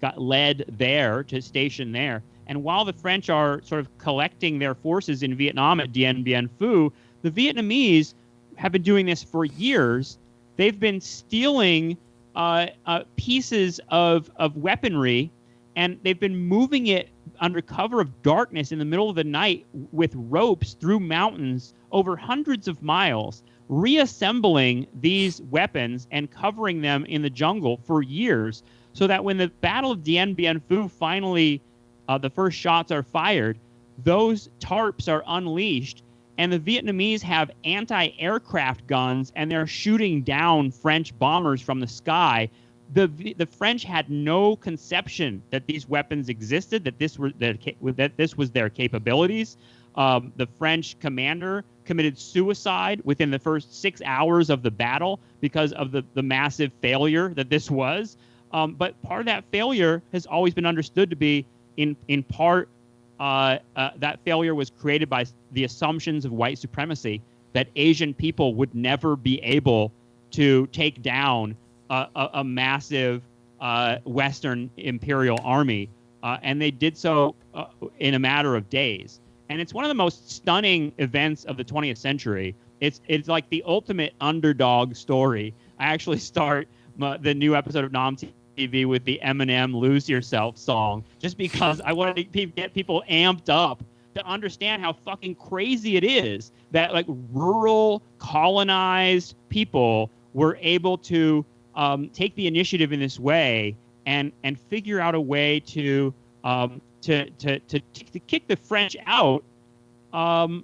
got led there to station there. And while the French are sort of collecting their forces in Vietnam at Dien Bien Phu, the Vietnamese have been doing this for years. They've been stealing pieces of weaponry, and they've been moving it under cover of darkness in the middle of the night with ropes through mountains over hundreds of miles, reassembling these weapons and covering them in the jungle for years, so that when the Battle of Dien Bien Phu finally the first shots are fired, those tarps are unleashed, and the Vietnamese have anti-aircraft guns, and they're shooting down French bombers from the sky. The French had no conception that these weapons existed, that this was their capabilities. The French commander committed suicide within the first 6 hours of the battle because of the massive failure that this was. But part of that failure has always been understood to be in part that failure was created by the assumptions of white supremacy, that Asian people would never be able to take down a massive Western imperial army, and they did so in a matter of days. And it's one of the most stunning events of the 20th century it's like the ultimate underdog story. I actually start the new episode of Nom TV with the Eminem "Lose Yourself" song, just because I wanted to get people amped up to understand how fucking crazy it is that like rural colonized people were able to take the initiative in this way and figure out a way to kick the French out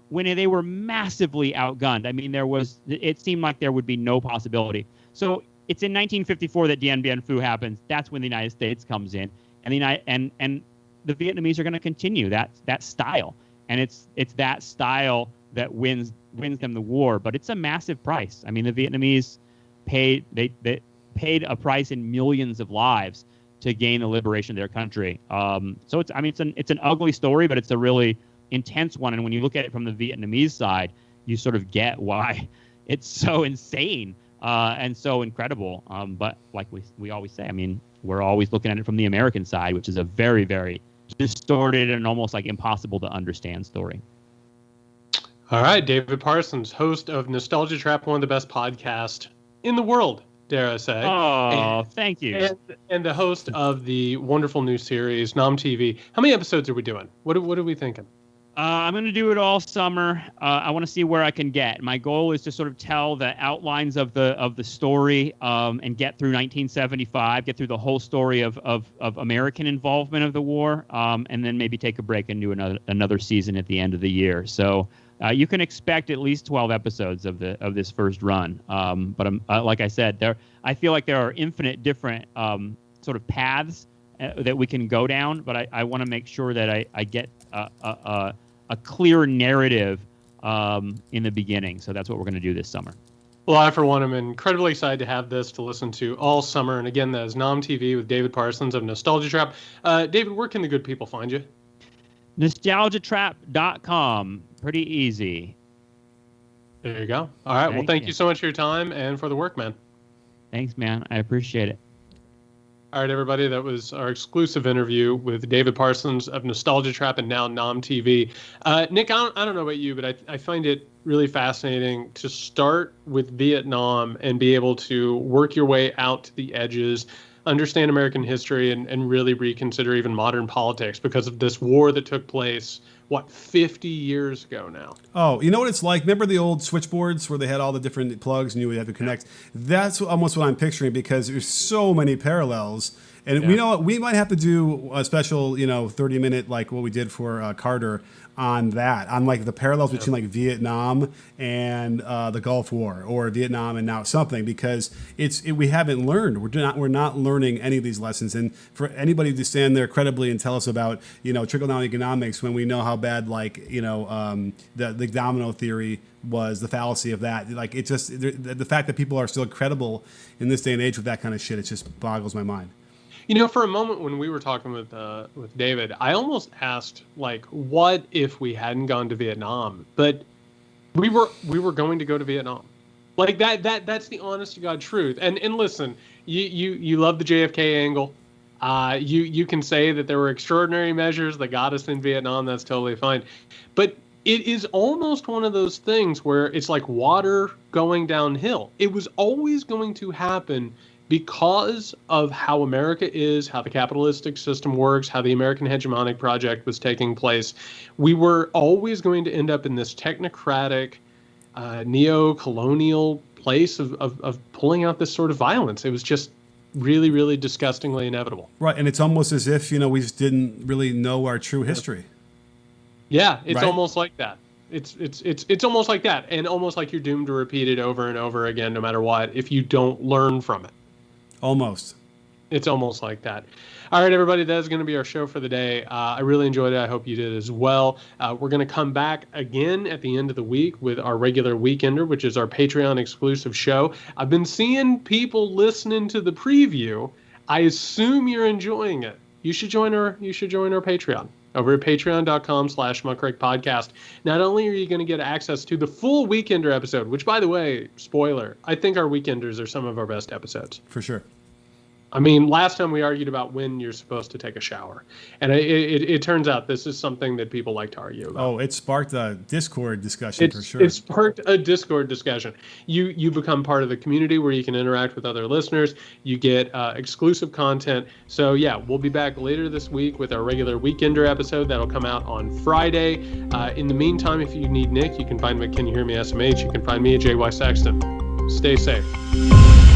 when they were massively outgunned. I mean, it seemed like there would be no possibility. So it's in 1954 that Dien Bien Phu happens. That's when the United States comes in, and the Vietnamese are going to continue that style, and it's that style that wins them the war. But it's a massive price. I mean, the Vietnamese paid a price in millions of lives to gain the liberation of their country. So it's an ugly story, but it's a really intense one. And when you look at it from the Vietnamese side, you sort of get why it's so insane and so incredible. But like we always say, I mean, we're always looking at it from the American side, which is a very, very distorted and almost like impossible to understand story. All right, David Parsons, host of Nostalgia Trap, one of the best podcasts in the world, dare I say. Oh, thank you. And the host of the wonderful new series, Nom TV. How many episodes are we doing? What are we thinking? I'm going to do it all summer. I want to see where I can get. My goal is to sort of tell the outlines of the story and get through 1975, get through the whole story of American involvement of the war, and then maybe take a break and do another season at the end of the year. So you can expect at least 12 episodes of this first run. But like I said, I feel like there are infinite different sort of paths that we can go down. But I want to make sure that I get a clear narrative in the beginning. So that's what we're going to do this summer. Well, I, for one, am incredibly excited to have this to listen to all summer. And again, that is Nom TV with David Parsons of Nostalgia Trap. David, where can the good people find you? NostalgiaTrap.com. Pretty easy. There you go. All right. Thank you so much for your time and for the work, man. Thanks, man. I appreciate it. All right, everybody, that was our exclusive interview with David Parsons of Nostalgia Trap and now Nom TV. Nick, I don't know about you, but I find it really fascinating to start with Vietnam and be able to work your way out to the edges, understand American history, and really reconsider even modern politics because of this war that took place, 50 years ago now? Oh, you know what it's like? Remember the old switchboards where they had all the different plugs and you would have to connect? That's almost what I'm picturing because there's so many parallels. And we know what, we might have to do a special, 30-minute like what we did for Carter on that, on like the parallels between like Vietnam and the Gulf War, or Vietnam and now something, because we haven't learned. We're not learning any of these lessons. And for anybody to stand there credibly and tell us about trickle down economics when we know how bad the domino theory was, the fallacy of that, like it's just the fact that people are still credible in this day and age with that kind of shit, it just boggles my mind. For a moment when we were talking with David, I almost asked, like, what if we hadn't gone to Vietnam? But we were going to go to Vietnam. Like that's the honest to God truth. And listen, you love the JFK angle. You can say that there were extraordinary measures that got us in Vietnam. That's totally fine. But it is almost one of those things where it's like water going downhill. It was always going to happen because of how America is, how the capitalistic system works, how the American hegemonic project was taking place. We were always going to end up in this technocratic, neo-colonial place of pulling out this sort of violence. It was just really, really disgustingly inevitable. Right, and it's almost as if, we just didn't really know our true history. Yeah, it's right? Almost like that. It's almost like that, and almost like you're doomed to repeat it over and over again, no matter what, if you don't learn from it. Almost. It's almost like that. All right, everybody, that is going to be our show for the day. I really enjoyed it. I hope you did as well. We're going to come back again at the end of the week with our regular Weekender, which is our Patreon exclusive show. I've been seeing people listening to the preview. I assume you're enjoying it. You should join our Patreon over at patreon.com/muckrake podcast. Not only are you going to get access to the full Weekender episode, which, by the way, spoiler, I think our Weekenders are some of our best episodes. For sure. I mean, last time we argued about when you're supposed to take a shower, and it turns out this is something that people like to argue about. Oh, it sparked a Discord discussion for sure. It sparked a Discord discussion. You become part of the community where you can interact with other listeners. You get exclusive content. So yeah, we'll be back later this week with our regular Weekender episode that'll come out on Friday. In the meantime, if you need Nick, you can find me at Can You Hear Me SMH. You can find me at JY Sexton. Stay safe.